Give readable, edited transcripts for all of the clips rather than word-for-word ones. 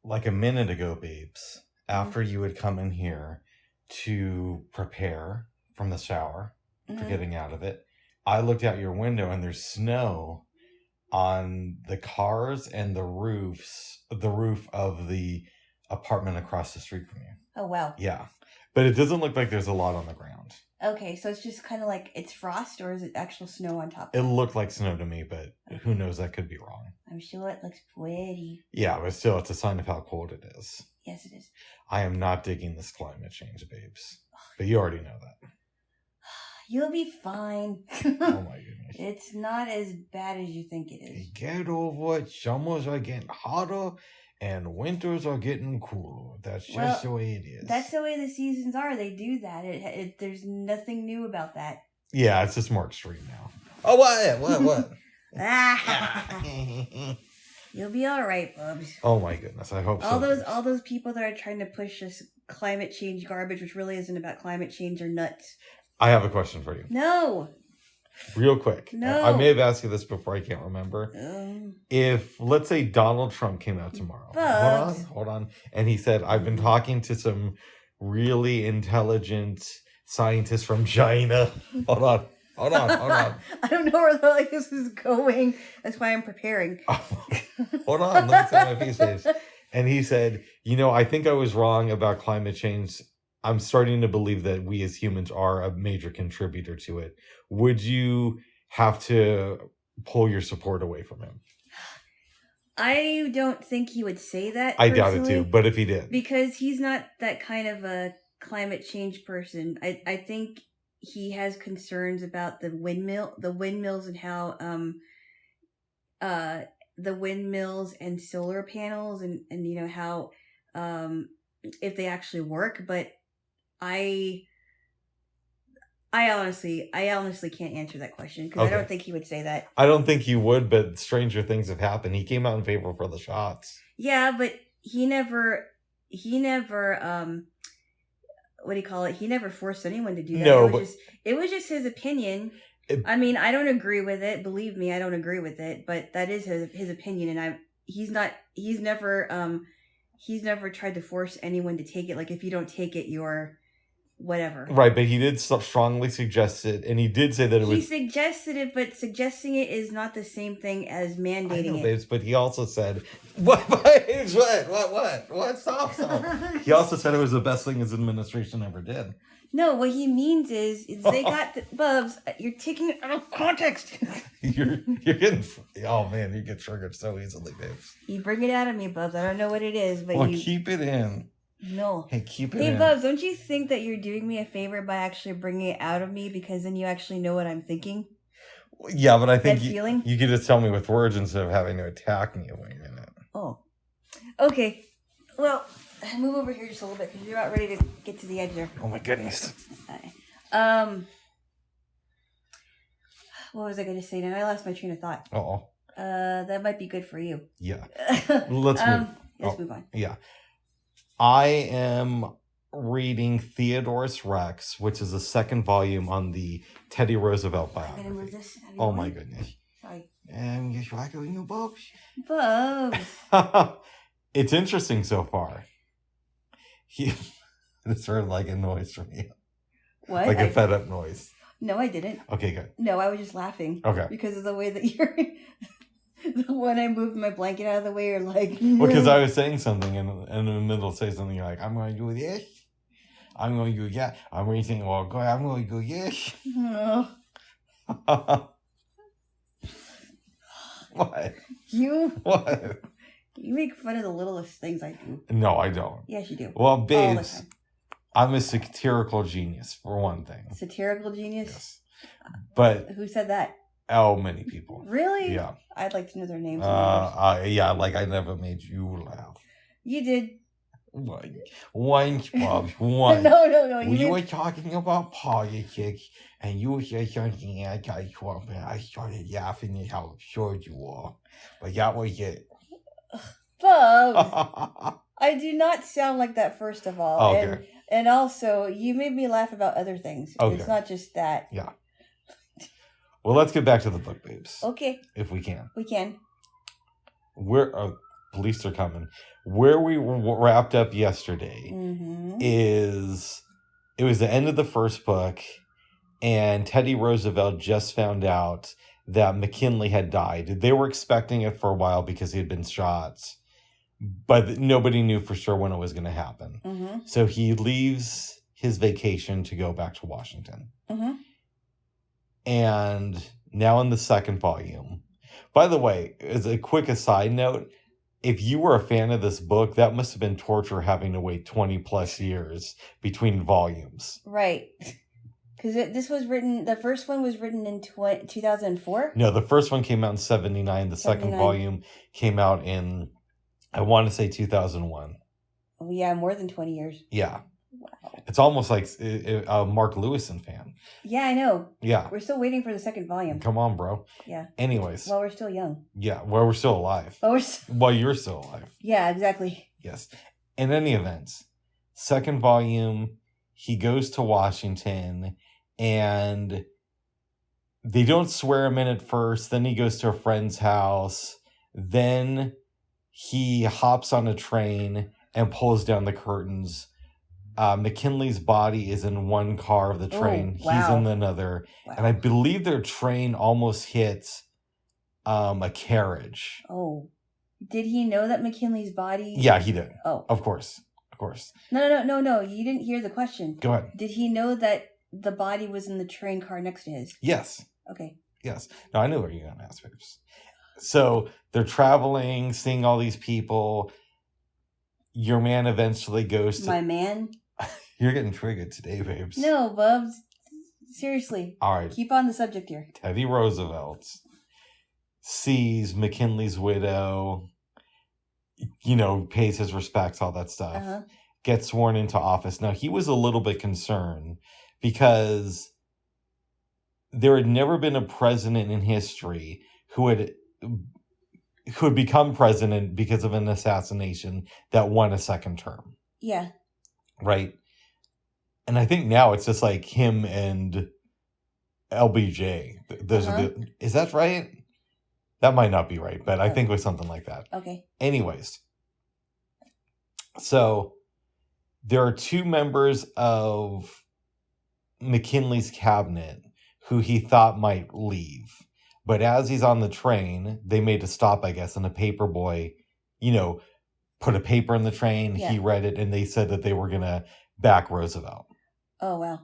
like a minute ago, babes, after you had come in here to prepare from the shower for getting out of it, I looked out your window and there's snow on the cars and the roof of the apartment across the street from you. Oh, wow. Yeah. But it doesn't look like there's a lot on the ground. Okay, so it's just kind of like it's frost, or is it actual snow on top It of it? looked like snow to me, but who knows? That could be wrong. I'm sure it looks pretty. Yeah, but still, it's a sign of how cold it is. Yes, it is. I am not digging this climate change, babes. But you already know that. You'll be fine. Oh my goodness. It's not as bad as you think it is. Get over it. Summers are getting hotter and winters are getting cooler. That's just the way it is. That's the way the seasons are. They do that. There's nothing new about that. Yeah, it's just more extreme now. Oh, what? You'll be all right, Bubs. Oh my goodness, I hope so. All those people that are trying to push this climate change garbage, which really isn't about climate change, are nuts. I have a question for you. No. Real quick. No. I may have asked you this before, I can't remember. If, let's say, Donald Trump came out tomorrow. Bubs. Hold on. And he said, I've been talking to some really intelligent scientists from China. Hold on. I don't know where this is going. That's why I'm preparing. Hold on. Let me see my face. And he said, I think I was wrong about climate change. I'm starting to believe that we as humans are a major contributor to it. Would you have to pull your support away from him? I don't think he would say that. I doubt it too, but if he did. Because he's not that kind of a climate change person. I think he has concerns about the windmills and how the windmills and solar panels and how if they actually work, but I honestly can't answer that question because I don't think he would say that. I don't think he would, but stranger things have happened. He came out in favor for the shots. Yeah, but he never what do you call it? He never forced anyone to do that. No, it was just his opinion. I mean, I don't agree with it. Believe me, I don't agree with it. But that is his opinion, and he's never tried to force anyone to take it. Like if you don't take it, you're whatever. Right, but he did strongly suggest it, and he did say that He suggested it, but suggesting it is not the same thing as mandating it. Babes, but he also said, What? Stop. He also said it was the best thing his administration ever did. No, what he means is they got Bubs. You're taking it out of context. you're getting. Oh man, you get triggered so easily, babes. You bring it out of me, Bubs. I don't know what it is, but keep it in. No. Hey, keep it in. Hey, Bubs, don't you think that you're doing me a favor by actually bringing it out of me because then you actually know what I'm thinking? Yeah, but I think you could just tell me with words instead of having to attack me. Wait a minute. Oh. Okay. Well, move over here just a little bit because you're about ready to get to the edge there. Oh my goodness. What was I going to say? Now I lost my train of thought. Uh-oh. That might be good for you. Yeah. Let's move. Let's move on. Yeah. I am reading Theodorus Rex, which is the second volume on the Teddy Roosevelt biography. I'm going to move this. Oh my goodness. Sorry. And you're rocking your Bubs. Bubs. It's interesting so far. This heard like a noise from you. What? Like a fed up noise. No, I didn't. Okay, good. No, I was just laughing. Okay. Because of the way that you're... When I moved my blanket out of the way, you're like... Well, because I was saying something and in the middle say something, you're like, I'm going to do this. I'm going to do that. I'm going to think, well, go ahead, I'm going to do this. Oh. What? What? You make fun of the littlest things I do. No, I don't. Yes, you do. Well, babes, I'm a satirical genius, for one thing. Satirical genius? Yes. But... Who said that? Oh, many people. Really? Yeah. I'd like to know their names. Yeah, like I never made you laugh. You did. Once, Bob, once. No. You were talking about politics, and you said something anti-Trump, and I started laughing at how absurd you were. But that was it. Bob, I do not sound like that, first of all. Okay. And also, you made me laugh about other things. Okay. It's not just that. Yeah. Well, let's get back to the book, babes. Okay. If we can. We can. police are coming. Where we wrapped up yesterday is it was the end of the first book, and Teddy Roosevelt just found out that McKinley had died. They were expecting it for a while because he had been shot, but nobody knew for sure when it was going to happen. So he leaves his vacation to go back to Washington. And now in the second volume. By the way, as a quick aside note, if you were a fan of this book, that must have been torture having to wait 20 plus years between volumes. Right. Because the first one was written in 2004? No, the first one came out in 79. The second volume came out in, I want to say 2001. Oh, yeah, more than 20 years. Yeah. Wow. It's almost like a Mark Lewison fan. Yeah, I know. Yeah. We're still waiting for the second volume. Come on, bro. Yeah. Anyways. While we're still young. Yeah, while we're still alive. While you're still alive. Yeah, exactly. Yes. In any event, second volume, he goes to Washington, and they don't swear him in at first. Then he goes to a friend's house. Then he hops on a train and pulls down the curtains. McKinley's body is in one car of the train. Oh, wow. He's in another. Wow. And I believe their train almost hits a carriage. Oh. Did he know that McKinley's body... Yeah, he did. Oh. Of course. Of course. No. You didn't hear the question. Go ahead. Did he know that the body was in the train car next to his? Yes. Okay. Yes. No, I knew what you were going to ask, babes. So they're traveling, seeing all these people. Your man eventually goes to... My man? You're getting triggered today, babes. No, Bubs. Seriously. All right. Keep on the subject here. Teddy Roosevelt sees McKinley's widow, pays his respects, all that stuff, gets sworn into office. Now, he was a little bit concerned because there had never been a president in history who had become president because of an assassination that won a second term. Yeah. Right? And I think now it's just like him and LBJ. Is that right? That might not be right, but I think it was something like that. Okay. Anyways. So there are two members of McKinley's cabinet who he thought might leave. But as he's on the train, they made a stop, I guess, and a paper boy, put a paper in the train. Yeah. He read it, and they said that they were going to back Roosevelt. Oh, wow.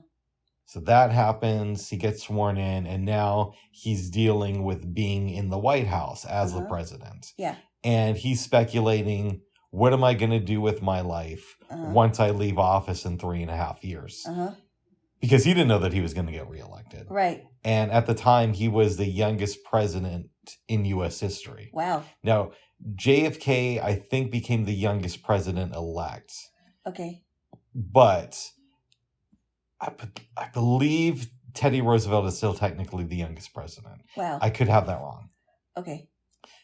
So that happens. He gets sworn in, and now he's dealing with being in the White House as the president. Yeah. And he's speculating, what am I going to do with my life once I leave office in 3.5 years? Because he didn't know that he was going to get reelected. Right. And at the time, he was the youngest president in U.S. history. Wow. Now, JFK, I think, became the youngest president-elect. Okay. But I believe Teddy Roosevelt is still technically the youngest president. Wow. I could have that wrong. Okay.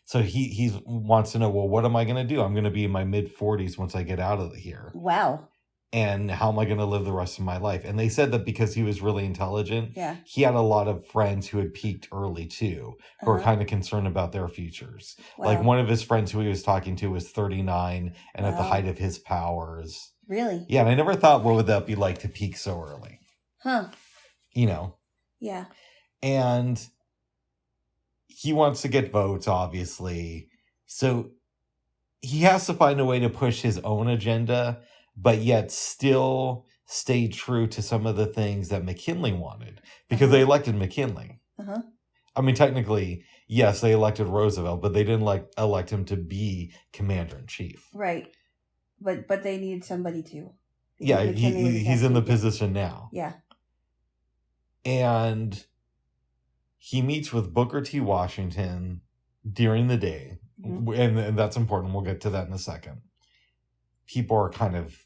So he wants to know, well, what am I going to do? I'm going to be in my mid-40s once I get out of here. Wow. And how am I going to live the rest of my life? And they said that because he was really intelligent, he had a lot of friends who had peaked early too, who were kind of concerned about their futures. Wow. Like one of his friends who he was talking to was 39 and at the height of his powers. Really? Yeah, and I never thought, what would that be like to peak so early? Huh. Yeah. And he wants to get votes, obviously. So he has to find a way to push his own agenda, but yet still stay true to some of the things that McKinley wanted. Because they elected McKinley. I mean, technically, yes, they elected Roosevelt, but they didn't elect him to be commander-in-chief. Right. But they need somebody to. Yeah, he's in the position now. Yeah. And he meets with Booker T. Washington during the day. And that's important. We'll get to that in a second. People are kind of,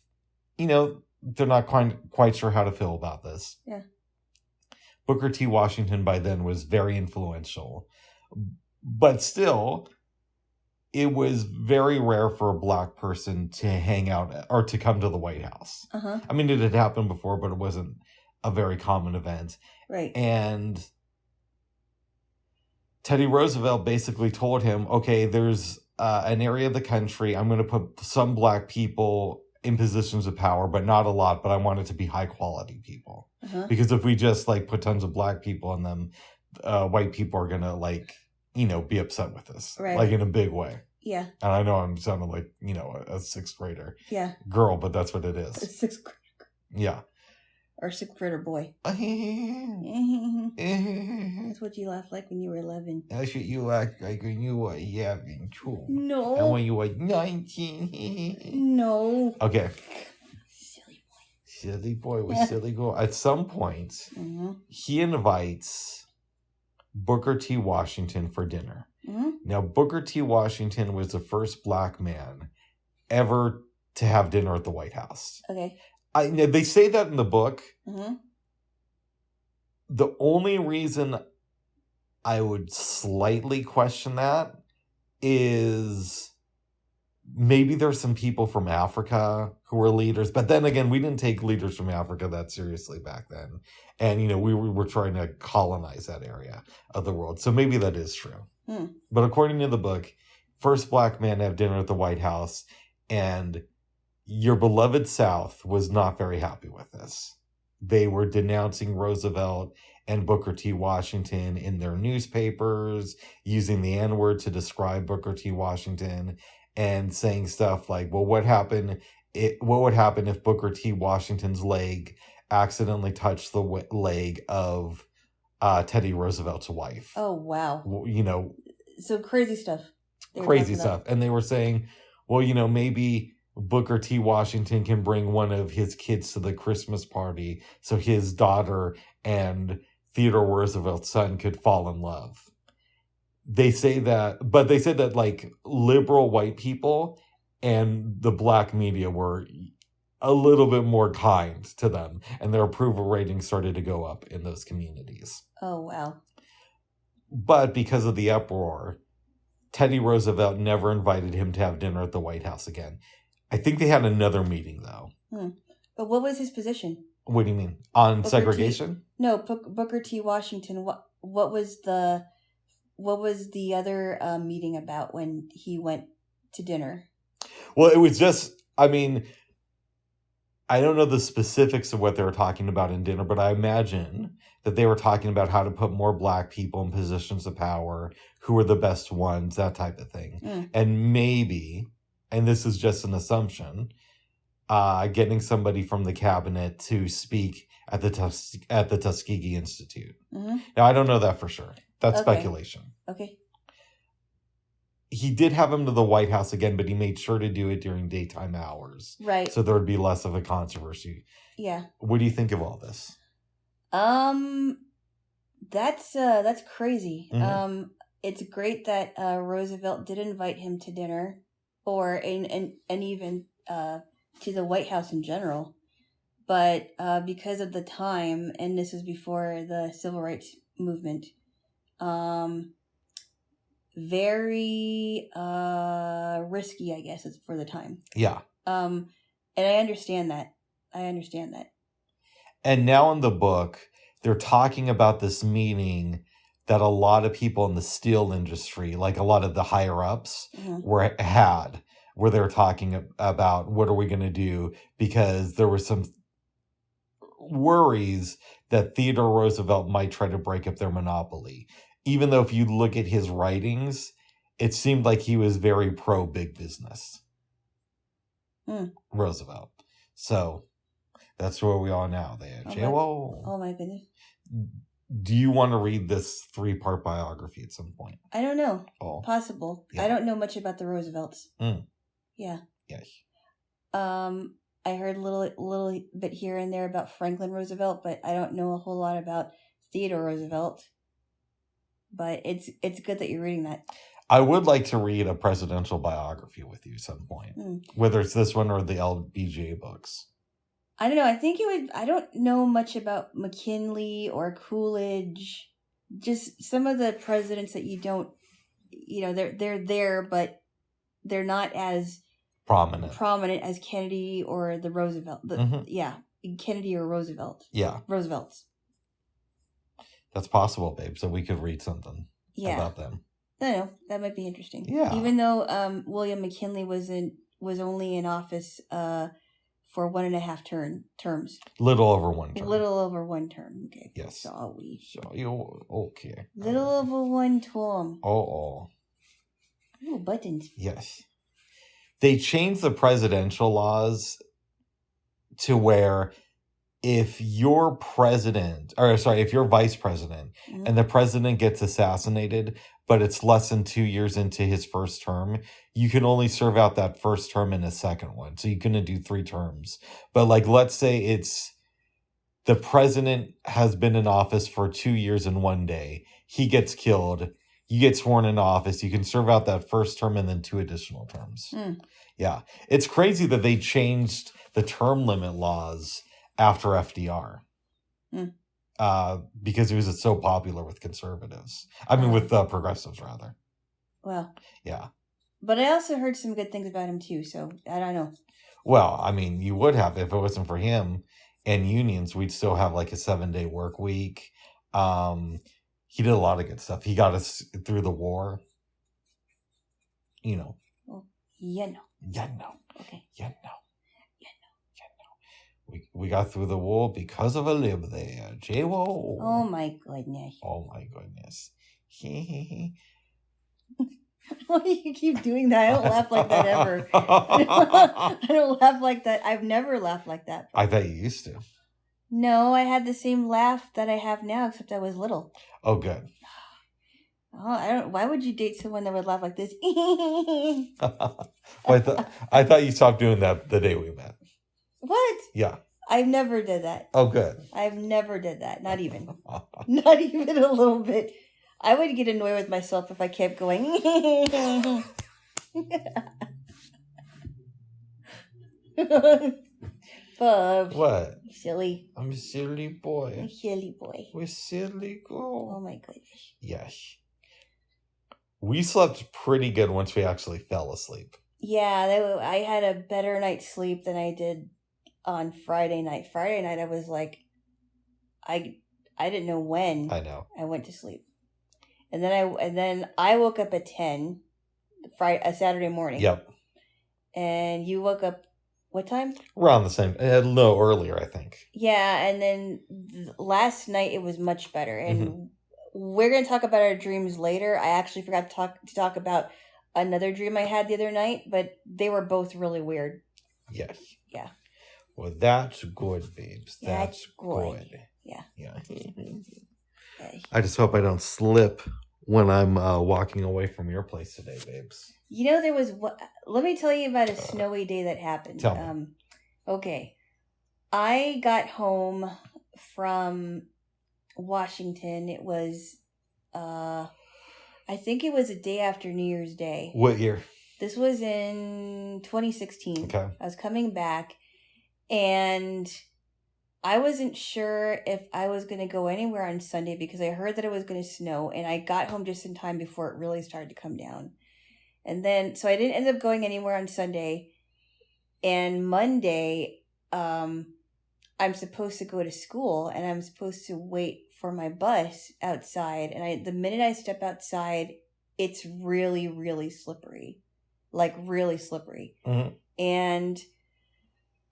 they're not quite sure how to feel about this. Yeah. Booker T. Washington by then was very influential. But still, it was very rare for a black person to hang out or to come to the White House. I mean, it had happened before, but it wasn't a very common event. Right. And Teddy Roosevelt basically told him, okay, there's an area of the country. I'm going to put some black people in positions of power, but not a lot. But I want it to be high quality people. Uh-huh. Because if we just like put tons of black people in them, white people are going to like, be upset with this. Right. Like in a big way. Yeah. And I know I'm sounding like, a sixth grader. Yeah. Girl, but that's what it is. A sixth grader. Yeah. Or sixth grader boy. That's what you laughed like when you were 11. That's what you laughed like when you were 11, too. No. And when you were 19. No. Okay. Silly boy. Silly boy with silly girl. At some point, he invites Booker T. Washington for dinner. Now, Booker T. Washington was the first black man ever to have dinner at the White House. Okay. They say that in the book. The only reason I would slightly question that is maybe there's some people from Africa who were leaders. But then again, we didn't take leaders from Africa that seriously back then. And, we were trying to colonize that area of the world. So maybe that is true. But according to the book, first black man to have dinner at the White House, and your beloved South was not very happy with this. They were denouncing Roosevelt and Booker T. Washington in their newspapers, using the N-word to describe Booker T. Washington, and saying stuff like, well, what would happen if Booker T. Washington's leg accidentally touched the leg of Teddy Roosevelt's wife? Oh, wow. So crazy stuff. Crazy stuff. And they were saying, well, maybe Booker T. Washington can bring one of his kids to the Christmas party so his daughter and Theodore Roosevelt's son could fall in love. They say that, but they said that like liberal white people and the black media were a little bit more kind to them, and their approval ratings started to go up in those communities. Oh, wow. But because of the uproar, Teddy Roosevelt never invited him to have dinner at the White House again. I think they had another meeting, though. But what was his position? What do you mean? On Booker segregation? No, Booker T. Washington. What was the other meeting about when he went to dinner? Well, it was just, I don't know the specifics of what they were talking about in dinner, but I imagine that they were talking about how to put more black people in positions of power, who were the best ones, that type of thing. And maybe, and this is just an assumption, getting somebody from the cabinet to speak at the Tuskegee Institute. Now, I don't know that for sure. That's speculation. Okay. He did have him to the White House again, but he made sure to do it during daytime hours. Right. So there would be less of a controversy. Yeah. What do you think of all this? That's crazy. It's great that Roosevelt did invite him to dinner, or and even to the White House in general. But because of the time, and this was before the Civil Rights Movement, very risky, I guess, is for the time. Yeah. And I understand that. And now in the book, they're talking about this meeting that a lot of people in the steel industry, like a lot of the higher ups, where they're talking about what are we going to do, because there were some worries that Theodore Roosevelt might try to break up their monopoly. Even though if you look at his writings, it seemed like he was very pro big business. Roosevelt. So that's where we are now there. Jaylo. Oh my goodness. Do you want to read this 3-part biography at some point? I don't know. Oh. Possible. Yeah. I don't know much about the Roosevelts. Yeah. Yes. I heard a little bit here and there about Franklin Roosevelt, but I don't know a whole lot about Theodore Roosevelt. But it's good that you're reading that. I would like to read a presidential biography with you at some point, whether it's this one or the LBJ books. I don't know. I think I don't know much about McKinley or Coolidge. Just some of the presidents that you don't, they're there, but they're not as prominent as Kennedy or the Roosevelt. Yeah, Kennedy or Roosevelt. Yeah, Roosevelt's. That's possible, babe. So we could read something about them. I don't know. That might be interesting. Yeah. Even though William McKinley was only in office for 1.5 terms. Little over one term. Little over one term. Okay. Yes. So we. So you okay? Little over one term. Oh. Ooh, buttons. Yes. They changed the presidential laws to where if you're if you're vice president Mm-hmm. and the president gets assassinated, but it's less than 2 years into his first term, you can only serve out that first term in a second one. So you can do 3 terms. But like, let's say it's the president has been in office for 2 years and 1 day. He gets killed. You get sworn into office. You can serve out that first term and then 2 additional terms. Mm. Yeah. It's crazy that they changed the term limit laws after FDR. Mm. Because it was so popular with conservatives. I mean, with progressives, rather. Well. Yeah. But I also heard some good things about him, too, so I don't know. Well, I mean, you would have if it wasn't for him and unions. We'd still have like a 7-day work week. He did a lot of good stuff. He got us through the war. You know. Well, yeah, no. Yeah, no. Okay. Yeah, no. We got through the war because of a lib there. Jaylo. Oh my goodness. Oh my goodness. Why do you keep doing that? I don't laugh like that ever. I don't laugh like that. I've never laughed like that. I thought you used to. No, I had the same laugh that I have now, except I was little. Oh, good. Oh, I don't. Why would you date someone that would laugh like this? Well, I thought you stopped doing that the day we met. What? Yeah. I've never did that. Oh, good. I've never did that. Not even. Not even a little bit. I would get annoyed with myself if I kept going. Bob. What? Silly. I'm a silly boy. A silly boy. We're silly girl. Oh my goodness. Yes. We slept pretty good once we actually fell asleep. Yeah, I had a better night's sleep than I did on Friday night. Friday night I was like, I didn't know when I know. I went to sleep. And then I woke up at 10 a Saturday morning. Yep. And you woke up what time? Around the same, a little earlier, I think. Yeah, and then last night it was much better. And we're going to talk about our dreams later. I actually forgot to talk about another dream I had the other night, but they were both really weird. Yes. Yeah. Well, that's good, babes. That's good. Yeah. Yeah. Okay. I just hope I don't slip when I'm walking away from your place today, babes. You know, there was let me tell you about a snowy day that happened. Tell me. Okay. I got home from Washington. It was, I think it was a day after New Year's Day. What year? This was in 2016. Okay. I was coming back, and I wasn't sure if I was going to go anywhere on Sunday because I heard that it was going to snow, and I got home just in time before it really started to come down. And then, so I didn't end up going anywhere on Sunday. And Monday, I'm supposed to go to school, and I'm supposed to wait for my bus outside. And the minute I step outside, it's really, really slippery. Like, really slippery. Mm-hmm. And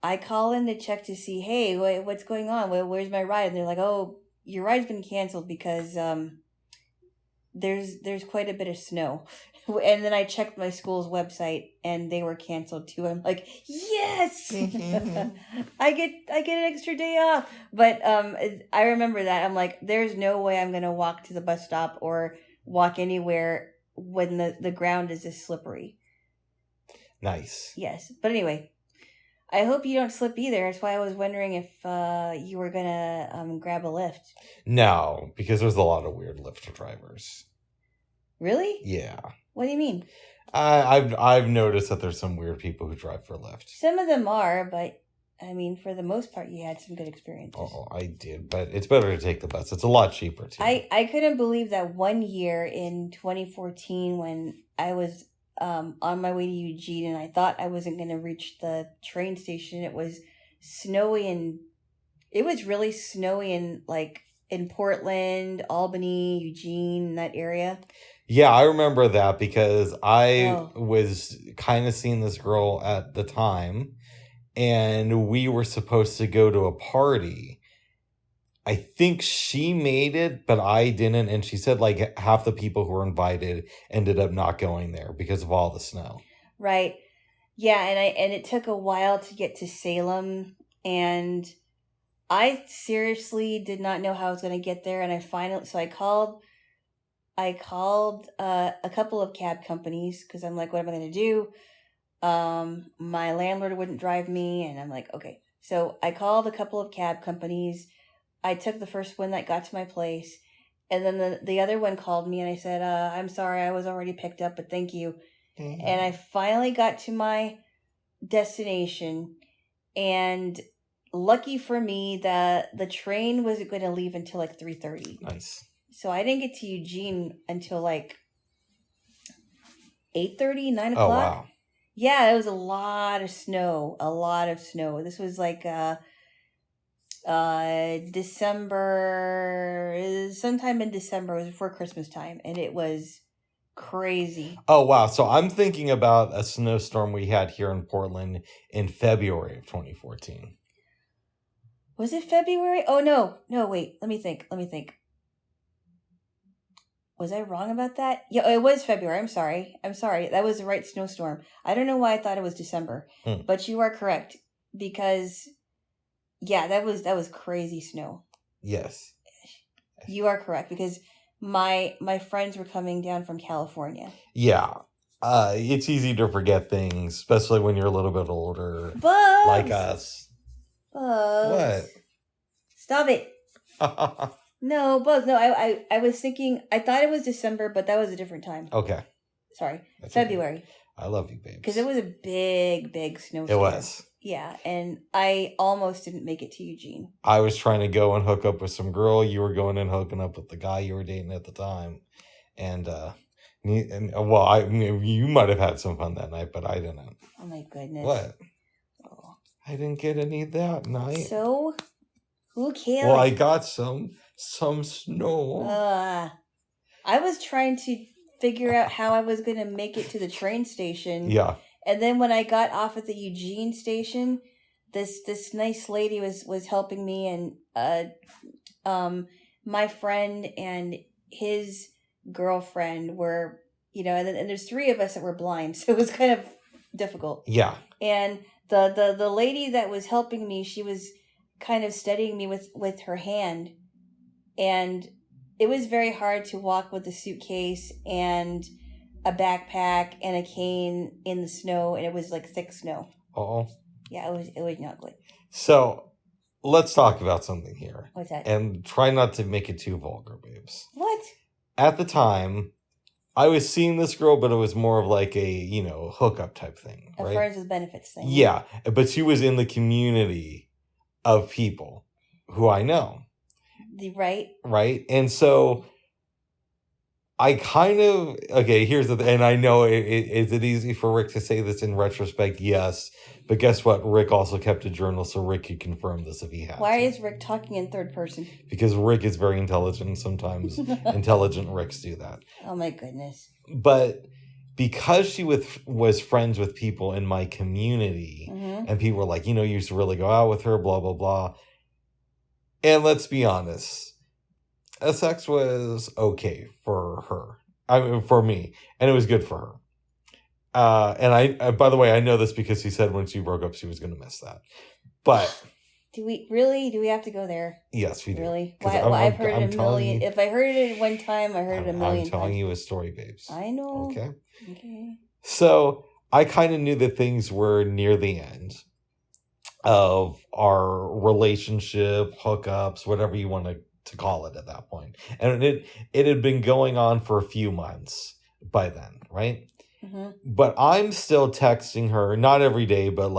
I call in to check to see, hey, what's going on? Where's my ride? And they're like, oh, your ride's been canceled because there's quite a bit of snow. And then I checked my school's website, and they were canceled too. I'm like, yes, I get an extra day off. But I remember that. I'm like, there's no way I'm gonna walk to the bus stop or walk anywhere when the ground is this slippery. Nice. Yes, but anyway, I hope you don't slip either. That's why I was wondering if you were gonna grab a lift. No, because there's a lot of weird Lyft drivers. Really? Yeah. What do you mean? I've noticed that there's some weird people who drive for Lyft. Some of them are, but I mean, for the most part, you had some good experiences. Oh, I did, but it's better to take the bus. It's a lot cheaper too. I couldn't believe that one year in 2014 when I was on my way to Eugene and I thought I wasn't going to reach the train station. It was snowy, and it was really snowy in Portland, Albany, Eugene, that area. Yeah, I remember that because I Oh. was kind of seeing this girl at the time, and we were supposed to go to a party. I think she made it, but I didn't. And she said like half the people who were invited ended up not going there because of all the snow. Right. Yeah, and it took a while to get to Salem, and I seriously did not know how I was going to get there, and I called a couple of cab companies because I'm like, what am I going to do? My landlord wouldn't drive me, and I'm like, okay. So I called a couple of cab companies. I took the first one that got to my place, and then the other one called me, and I said, I'm sorry, I was already picked up, but thank you. Mm-hmm. And I finally got to my destination, and lucky for me, the train wasn't going to leave until like 3:30. Nice. So I didn't get to Eugene until like 8:30, 9 o'clock. Oh, wow. Yeah, it was a lot of snow. This was like December, sometime in December. It was before Christmas time, and it was crazy. Oh, wow. So I'm thinking about a snowstorm we had here in Portland in February of 2014. Was it February? Oh, no, wait. Let me think. Was I wrong about that? Yeah, it was February. I'm sorry. That was the right snowstorm. I don't know why I thought it was December, but you are correct because, yeah, that was crazy snow. Yes, you are correct because my friends were coming down from California. Yeah, it's easy to forget things, especially when you're a little bit older, Bugs! Like us. Bugs. What? Stop it. No, Bugs. No, I was thinking, I thought it was December, but that was a different time. Okay. Sorry. That's February. Okay. I love you, babes. Because it was a big snowstorm. It was. Yeah, and I almost didn't make it to Eugene. I was trying to go and hook up with some girl. You were going and hooking up with the guy you were dating at the time. And you might have had some fun that night, but I didn't. Oh, my goodness. What? Oh. I didn't get any that night. So, who cares? Well, I got some snow. I was trying to figure out how I was going to make it to the train station. Yeah. And then when I got off at the Eugene station, this nice lady was helping me, and my friend and his girlfriend were, and there's three of us that were blind, so it was kind of difficult. Yeah. And the lady that was helping me, she was kind of steadying me with her hand, and it was very hard to walk with a suitcase and a backpack and a cane in the snow, and it was like thick snow. Oh. Yeah, it was not good. So, let's talk about something here. What's that? And try not to make it too vulgar, babes. What? At the time, I was seeing this girl, but it was more of like a, hookup type thing, right? A friends with benefits thing. Yeah, but she was in the community of people who I know. Right? Right? And so I kind of, okay, here's the thing, and I know, is it easy for Rick to say this in retrospect? Yes. But guess what? Rick also kept a journal, so Rick could confirm this if he had Why to. is Rick talking in third person? Because Rick is very intelligent, and sometimes intelligent Ricks do that. Oh, my goodness. But because she was friends with people in my community, and people were like, you used to really go out with her, blah, blah, blah. And let's be honest. Sex was okay for her. I mean, for me. And it was good for her. And I by the way, I know this because he said when she broke up, she was going to miss that. But do we have to go there? Yes, we do. Really? I've heard it a million. If I heard it one time, I heard it a million times. I'm telling you a story, babes. I know. Okay. So I kind of knew that things were near the end of our relationship, hookups, whatever you want to call it at that point. And it had been going on for a few months by then, right? But I'm still texting her, not every day, but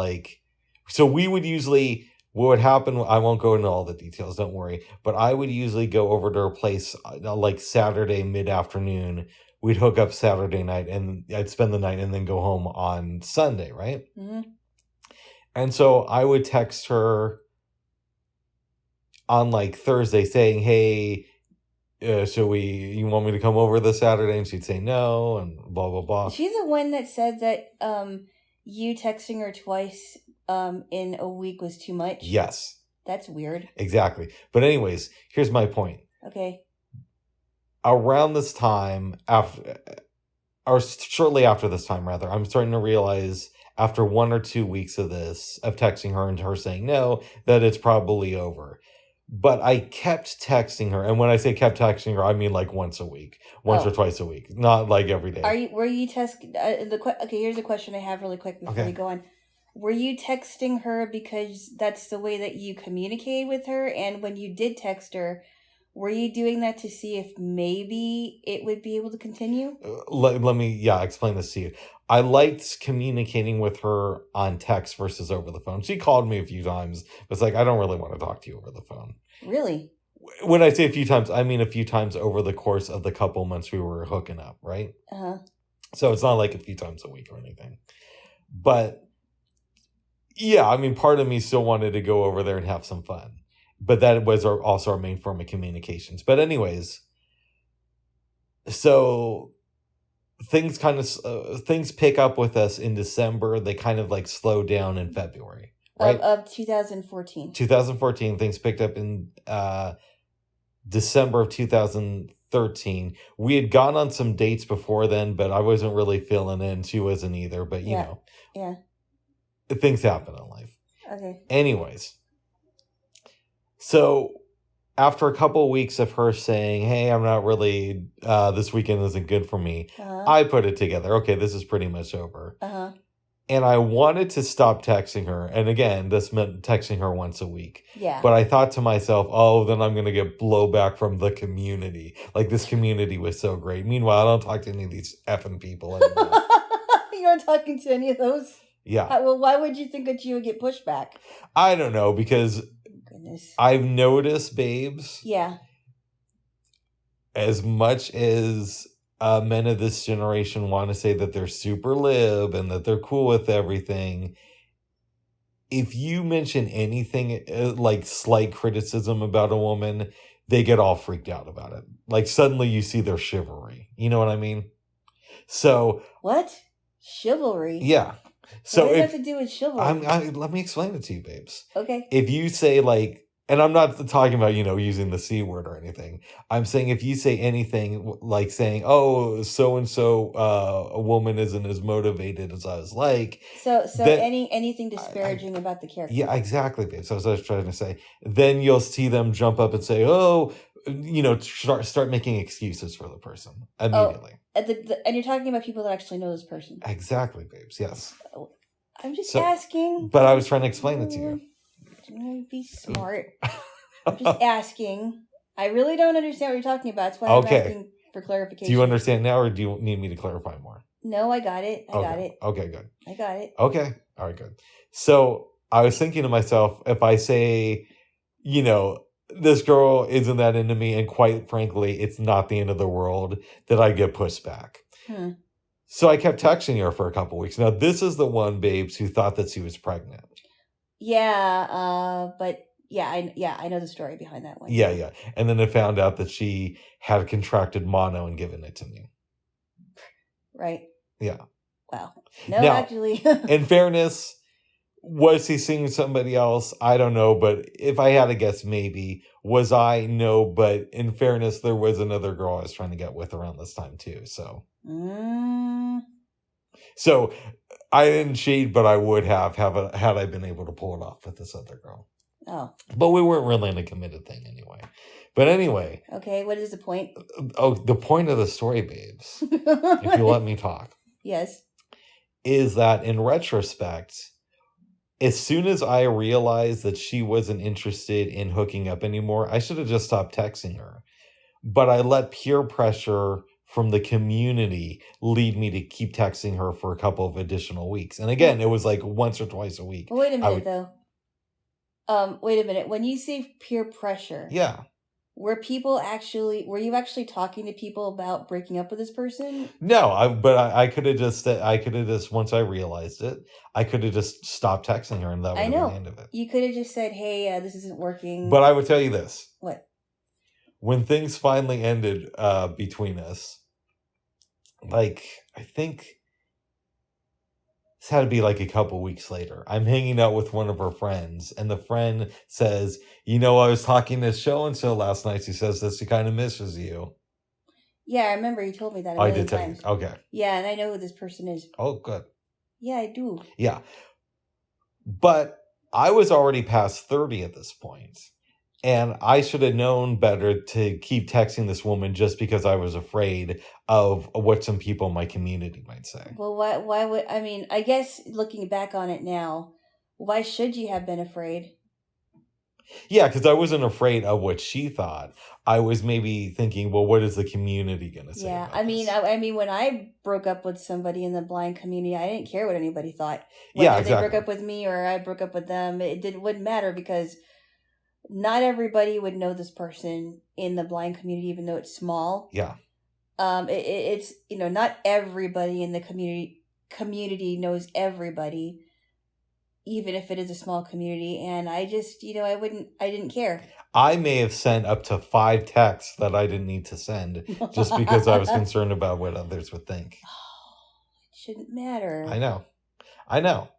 so we would usually, what would happen, I won't go into all the details, don't worry, but I would usually go over to her place Saturday mid-afternoon. We'd hook up Saturday night, and I'd spend the night and then go home on Sunday, right? And so I would text her on Thursday saying, hey, you want me to come over this Saturday? And she'd say no, and blah, blah, blah. She's the one that said that you texting her twice in a week was too much. Yes. That's weird. Exactly. But anyways, here's my point. Okay. Around this time, or shortly after this time, rather, I'm starting to realize after 1 or 2 weeks of this, of texting her and her saying no, that it's probably over. But I kept texting her, and when I say kept texting her, I mean like once a week, once or twice a week, not like every day. Were you texting? Okay, here's a question I have really quick before we go on. Were you texting her because that's the way that you communicate with her? And when you did text her, were you doing that to see if maybe it would be able to continue? Let me, explain this to you. I liked communicating with her on text versus over the phone. She called me a few times, but it's like, I don't really want to talk to you over the phone. Really? When I say a few times, I mean a few times over the course of the couple months we were hooking up, right? Uh-huh. So it's not like a few times a week or anything. But yeah, I mean, part of me still wanted to go over there and have some fun. But that was also our main form of communications. But anyways, so things things pick up with us in December. They kind of like slow down in February, right? Of 2014. 2014, things picked up in December of 2013. We had gone on some dates before then, but I wasn't really feeling it, and she wasn't either. But you know, things happen in life. Okay. Anyways, so after a couple of weeks of her saying, hey, I'm not really, this weekend isn't good for me, I put it together. Okay, this is pretty much over. And I wanted to stop texting her. And again, this meant texting her once a week. Yeah. But I thought to myself, then I'm going to get blowback from the community. Like, this community was so great. Meanwhile, I don't talk to any of these effing people anymore. You aren't talking to any of those? Yeah. Well, why would you think that you would get pushback? I don't know, because I've noticed, babes. Yeah. As much as men of this generation want to say that they're super lib and that they're cool with everything, if you mention anything like slight criticism about a woman, they get all freaked out about it. Like suddenly you see their chivalry. You know what I mean? So what? Chivalry? Yeah. So what does it have to do with chivalry? Let me explain it to you, babes. Okay. If you say like, and I'm not talking about, using the C word or anything. I'm saying if you say anything like saying, oh, so-and-so, a woman isn't as motivated as I was like. So then, anything disparaging about the character. Yeah, exactly, babe. So I was trying to say, then you'll see them jump up and say, start making excuses for the person immediately. And you're talking about people that actually know this person. Exactly, babes. Yes. I'm just asking. But I was trying to explain it to you. Be smart. I'm just asking. I really don't understand what you're talking about. That's why I'm asking for clarification. Do you understand now, or do you need me to clarify more? No, I got it. I got it. Okay, good. I got it. Okay. All right, good. So I was thinking to myself, if I say, this girl isn't that into me, and quite frankly, it's not the end of the world, that I get pushed back. So I kept texting her for a couple weeks. Now, this is the one, babes, who thought that she was pregnant. Yeah, but I know the story behind that one. Yeah. And then I found out that she had contracted mono and given it to me. Right. Yeah. Wow. No, now, actually. In fairness, was he seeing somebody else? I don't know, but if I had to guess, maybe. Was I? No, but in fairness, there was another girl I was trying to get with around this time too, so. So, I didn't cheat, but I would have had I been able to pull it off with this other girl. Oh. But we weren't really in a committed thing anyway. But anyway. Okay, what is the point? Oh, the point of the story, babes, if you let me talk. Yes. Is that in retrospect, as soon as I realized that she wasn't interested in hooking up anymore, I should have just stopped texting her. But I let peer pressure from the community lead me to keep texting her for a couple of additional weeks. And again, it was like once or twice a week. Well, wait a minute, though. Wait a minute. When you say peer pressure, yeah, were you actually talking to people about breaking up with this person? No, I could have just once I realized it, I could have just stopped texting her, and that would have been the end of it. You could have just said, "Hey, this isn't working." But I would tell you this: what? when things finally ended between us, like, I think this had to be like a couple weeks later. I'm hanging out with one of her friends, and the friend says, I was talking to so-and-so last night. She says that she kind of misses you. Yeah, I remember you told me that a I million did tell times. you. Okay. Yeah, and I know who this person is. Oh, good. Yeah, I do. Yeah. But I was already past 30 at this point. And I should have known better to keep texting this woman just because I was afraid of what some people in my community might say. Well, why would, I mean, I guess looking back on it now, why should you have been afraid? Yeah, because I wasn't afraid of what she thought. I was maybe thinking, well, what is the community going to say? Yeah, I mean, when I broke up with somebody in the blind community, I didn't care what anybody thought. Whether they broke up with me or I broke up with them, wouldn't matter because not everybody would know this person in the blind community, even though it's small. Yeah. It's not everybody in the community knows everybody, even if it is a small community. And I just, I didn't care. I may have sent up to 5 texts that I didn't need to send just because I was concerned about what others would think. It shouldn't matter. I know.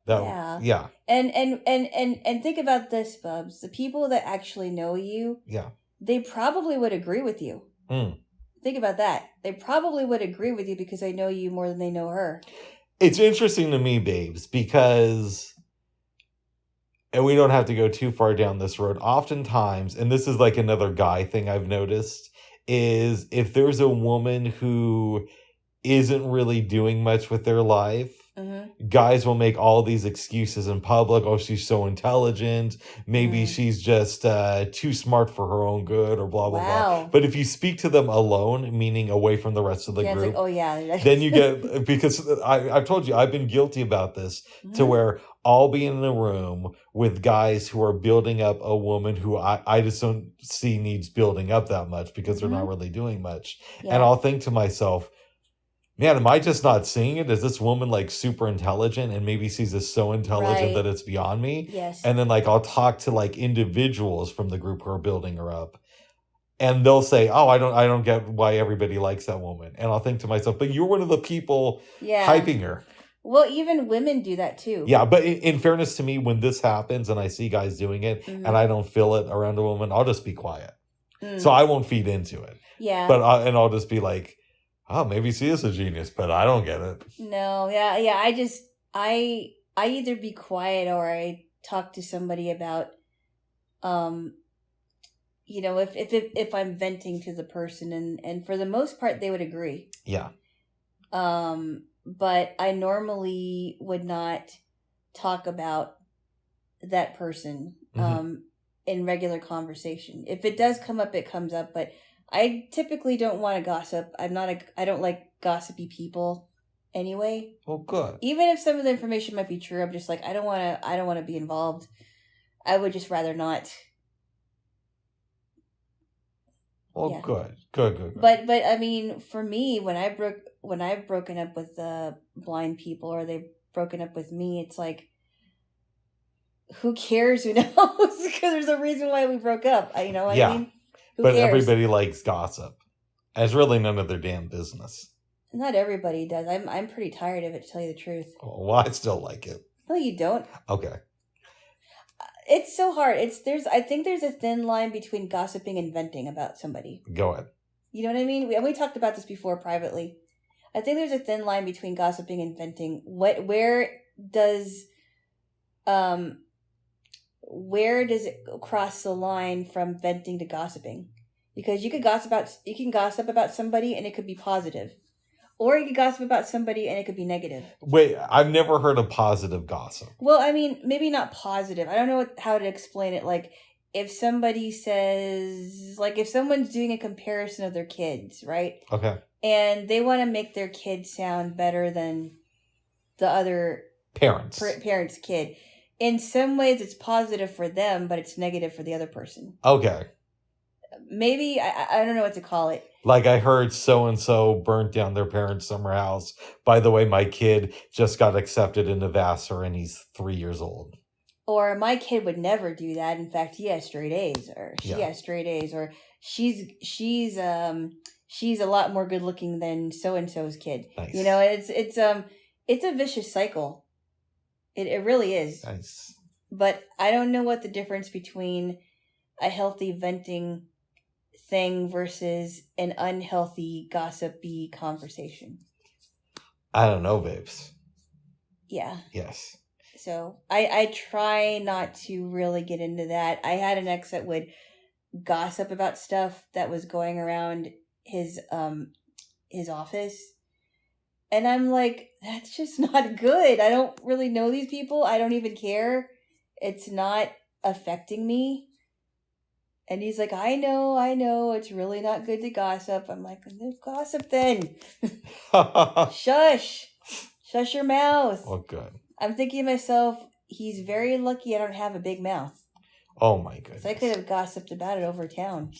Yeah. And think about this, Bubs. The people that actually know you, yeah, they probably would agree with you. Think about that. They probably would agree with you because they know you more than they know her. It's interesting to me, babes, because, and we don't have to go too far down this road, oftentimes, and this is like another guy thing I've noticed, is if there's a woman who isn't really doing much with their life, guys will make all these excuses in public. Oh, she's so intelligent. Maybe she's just too smart for her own good, or blah, blah, blah. But if you speak to them alone, meaning away from the rest of the group, like, oh, yeah. then you get, because I've told you, I've been guilty about this, to where I'll be in a room with guys who are building up a woman who I just don't see needs building up that much because they're not really doing much. Yeah. And I'll think to myself, man, am I just not seeing it? Is this woman like super intelligent and maybe she's just so intelligent that it's beyond me? Yes. And then like I'll talk to like individuals from the group who are building her up. And they'll say, oh, I don't get why everybody likes that woman. And I'll think to myself, but you're one of the people hyping her. Well, even women do that too. Yeah, but in fairness to me, when this happens and I see guys doing it and I don't feel it around a woman, I'll just be quiet. So I won't feed into it. Yeah. But I'll just be like, oh, maybe she is a genius, but I don't get it. No, yeah. I either be quiet or I talk to somebody about, if I'm venting to the person, and for the most part, they would agree. Yeah. But I normally would not talk about that person, in regular conversation. If it does come up, it comes up, but I typically don't want to gossip. I don't like gossipy people anyway. Oh, good. Even if some of the information might be true, I'm just like, I don't want to be involved. I would just rather not. Oh, yeah. Good. But I mean, for me, when I've broken up with blind people or they've broken up with me, it's like, who cares? Who knows? Because there's a reason why we broke up. I mean? Who cares? Everybody likes gossip. It's really none of their damn business. Not everybody does. I'm pretty tired of it, to tell you the truth. Oh, well, I still like it. No, you don't. Okay. It's so hard. I think there's a thin line between gossiping and venting about somebody. Go ahead. You know what I mean? We talked about this before privately. I think there's a thin line between gossiping and venting. Where does it cross the line from venting to gossiping? Because you can gossip about somebody and it could be positive, or you could gossip about somebody and it could be negative. Wait, I've never heard of positive gossip. Well, I mean, maybe not positive. I don't know how to explain it. Like, if somebody says, like, if someone's doing a comparison of their kids, right? Okay. And they want to make their kid sound better than the other parent's kid. In some ways, it's positive for them, but it's negative for the other person. Okay. Maybe, I don't know what to call it. Like, I heard so-and-so burnt down their parents' summer house. By the way, my kid just got accepted into Vassar and he's 3 years old. Or my kid would never do that. In fact, he has straight A's, or she has straight A's, or she's a lot more good looking than so and so's kid. Nice. You know, it's a vicious cycle. It really is. Nice. But I don't know what the difference between a healthy venting thing versus an unhealthy gossipy conversation. I don't know, babes. Yeah. Yes. So I try not to really get into that. I had an ex that would gossip about stuff that was going around his office. And I'm like, that's just not good. I don't really know these people. I don't even care. It's not affecting me. And he's like, I know. It's really not good to gossip. I'm like, no gossip then. Shush. Shush your mouth. Oh, good. I'm thinking to myself, he's very lucky I don't have a big mouth. Oh, my goodness. So I could have gossiped about it over town.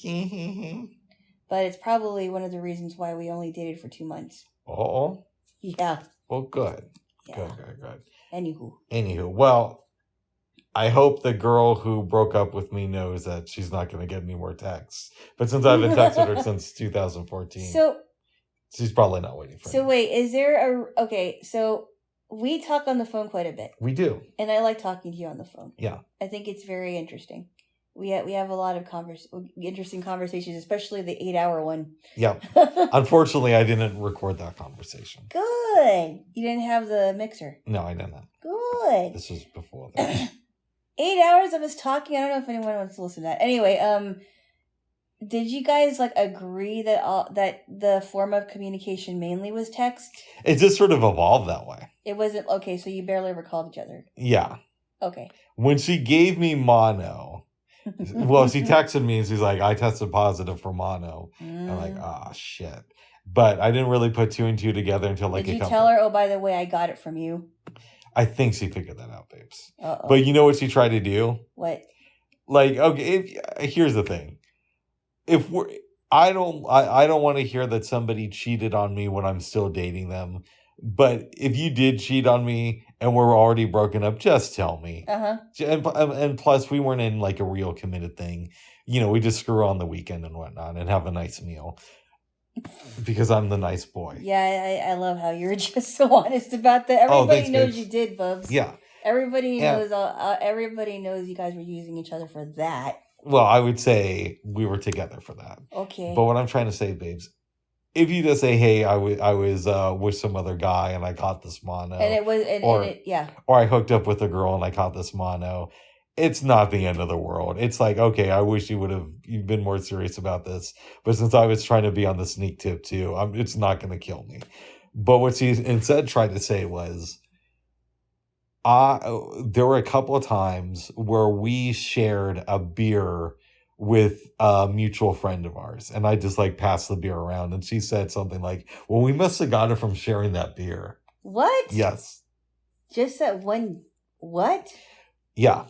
But it's probably one of the reasons why we only dated for 2 months. Oh? Yeah. Well, good. Yeah. Good. Anywho. Well, I hope the girl who broke up with me knows that she's not going to get any more texts. But since I've been texting her since 2014, so she's probably not waiting for me. So wait, is there okay, so we talk on the phone quite a bit. We do. And I like talking to you on the phone. Yeah. I think it's very interesting. We have a lot of interesting conversations, especially the 8-hour one. Yeah. Unfortunately, I didn't record that conversation. Good. You didn't have the mixer. No, I didn't. Good. This was before that. 8 hours of us talking. I don't know if anyone wants to listen to that. Anyway, did you guys agree that the form of communication mainly was text? It just sort of evolved that way. It wasn't okay. So you barely ever called each other. Yeah. Okay. When she gave me mono, well, she texted me and she's like, I tested positive for mono. I'm like, oh, shit. But I didn't really put 2 and 2 together until Did you tell her, oh, by the way, I got it from you? I think she figured that out, babes. Uh-oh. But you know what she tried to do? What? Here's the thing. I don't want to hear that somebody cheated on me when I'm still dating them. But if you did cheat on me and we're already broken up, just tell me. Uh-huh. And plus, we weren't in a real committed thing. You know, we just screw on the weekend and whatnot and have a nice meal. Because I'm the nice boy. Yeah, I love how you're just so honest about that. Everybody knows babes. You did, Bubs. Yeah. Everybody knows. Everybody knows you guys were using each other for that. Well, I would say we were together for that. Okay. But what I'm trying to say, babes, if you just say, "Hey, I was with some other guy and I caught this mono," and it was, or I hooked up with a girl and I caught this mono, it's not the end of the world. It's like, okay, I wish you've been more serious about this, but since I was trying to be on the sneak tip too, it's not going to kill me. But what she instead tried to say was, there were a couple of times where we shared a beer with a mutual friend of ours, and I just passed the beer around, and she said something like, well, we must have got it from sharing that beer. What? Yes. Just that one. What? Yeah.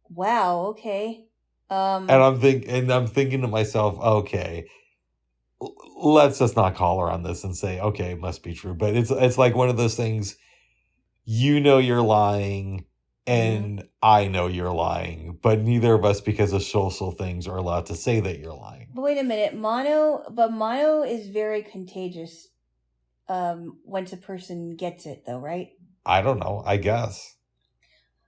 Wow. Okay. And I'm thinking to myself, okay, let's just not call her on this and say, okay, it must be true. But it's like one of those things, you know you're lying and I know you're lying, but neither of us, because of social things, are allowed to say that you're lying. But wait a minute, mono is very contagious once a person gets it, though, right? I don't know, I guess.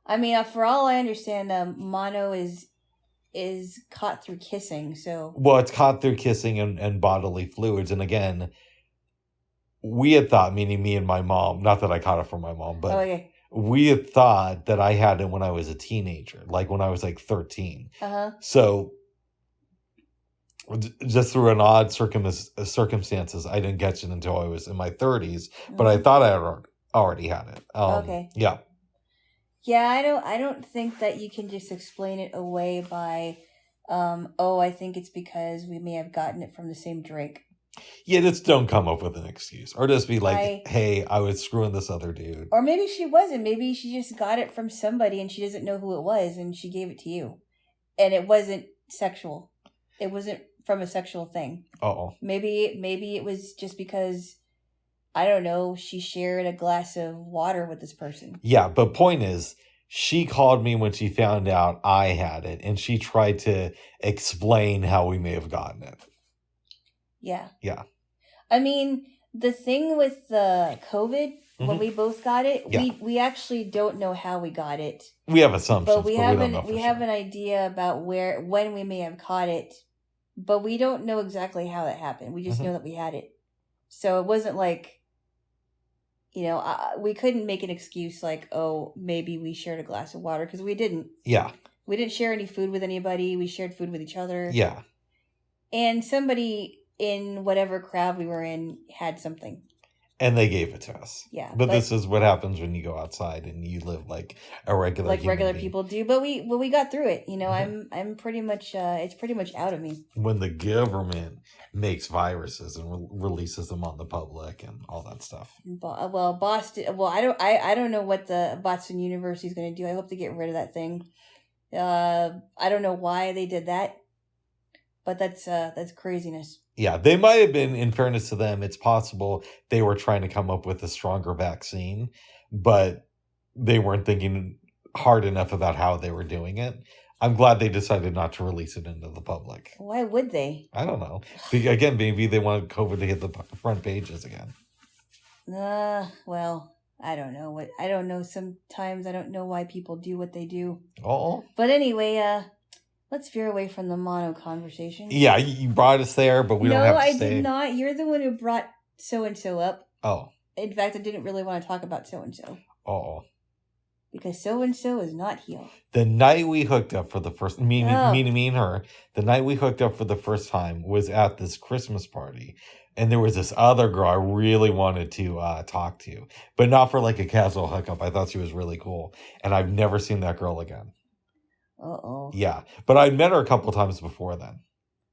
I mean, for all I understand, mono is caught through kissing, so... Well, it's caught through kissing and bodily fluids, and again, we had thought, meaning me and my mom, not that I caught it from my mom, but... Oh, okay. We had thought that I had it when I was a teenager, like when I was 13. Uh-huh. So, just through an odd circumstances, I didn't catch it until I was in my 30s, but I thought I had already had it. Okay. Yeah. Yeah, I don't think that you can just explain it away by, I think it's because we may have gotten it from the same drink. Yeah, just don't come up with an excuse. Or just be like, hey, I was screwing this other dude. Or maybe she wasn't. Maybe she just got it from somebody and she doesn't know who it was and she gave it to you. And it wasn't sexual. It wasn't from a sexual thing. Uh-oh. Maybe it was just because, I don't know, she shared a glass of water with this person. Yeah, but point is, She called me when she found out I had it, and she tried to explain how we may have gotten it. Yeah. Yeah. I mean, the thing with the COVID, when we both got it, Yeah. we actually don't know how we got it. We have assumptions, but we have an idea about when we may have caught it, but we don't know exactly how that happened. We just know that we had it. So it wasn't like, we couldn't make an excuse like, oh, maybe we shared a glass of water, because we didn't. Yeah. We didn't share any food with anybody. We shared food with each other. Yeah. And somebody in whatever crowd we were in had something. And they gave it to us. Yeah. But this is what happens when you go outside and you live like a regular like regular being. people do. But we got through it. I'm pretty much it's pretty much out of me. When the government makes viruses and releases them on the public and all that stuff. Well, Boston. Well, I don't know what the Boston University is going to do. I hope they get rid of that thing. I don't know why they did that, but that's craziness. Yeah, they might have been, in fairness to them, it's possible they were trying to come up with a stronger vaccine, but they weren't thinking hard enough about how they were doing it. I'm glad they decided not to release it into the public. Why would they? I don't know. Again, maybe they wanted COVID to hit the front pages again. Well, I don't know. I don't know. Sometimes I don't know why people do what they do. Oh. But anyway, let's veer away from the mono conversation. Yeah, you brought us there, but we don't have to stay. No, I did not. You're the one who brought so-and-so up. Oh. In fact, I didn't really want to talk about so-and-so. Oh. Because so-and-so is not healed. The night we hooked up for the first... Me and her. The night we hooked up for the first time was at this Christmas party. And there was this other girl I really wanted to talk to. But not for like a casual hookup. I thought she was really cool. And I've never seen that girl again. Uh-oh. Yeah. But I'd met her a couple times before then.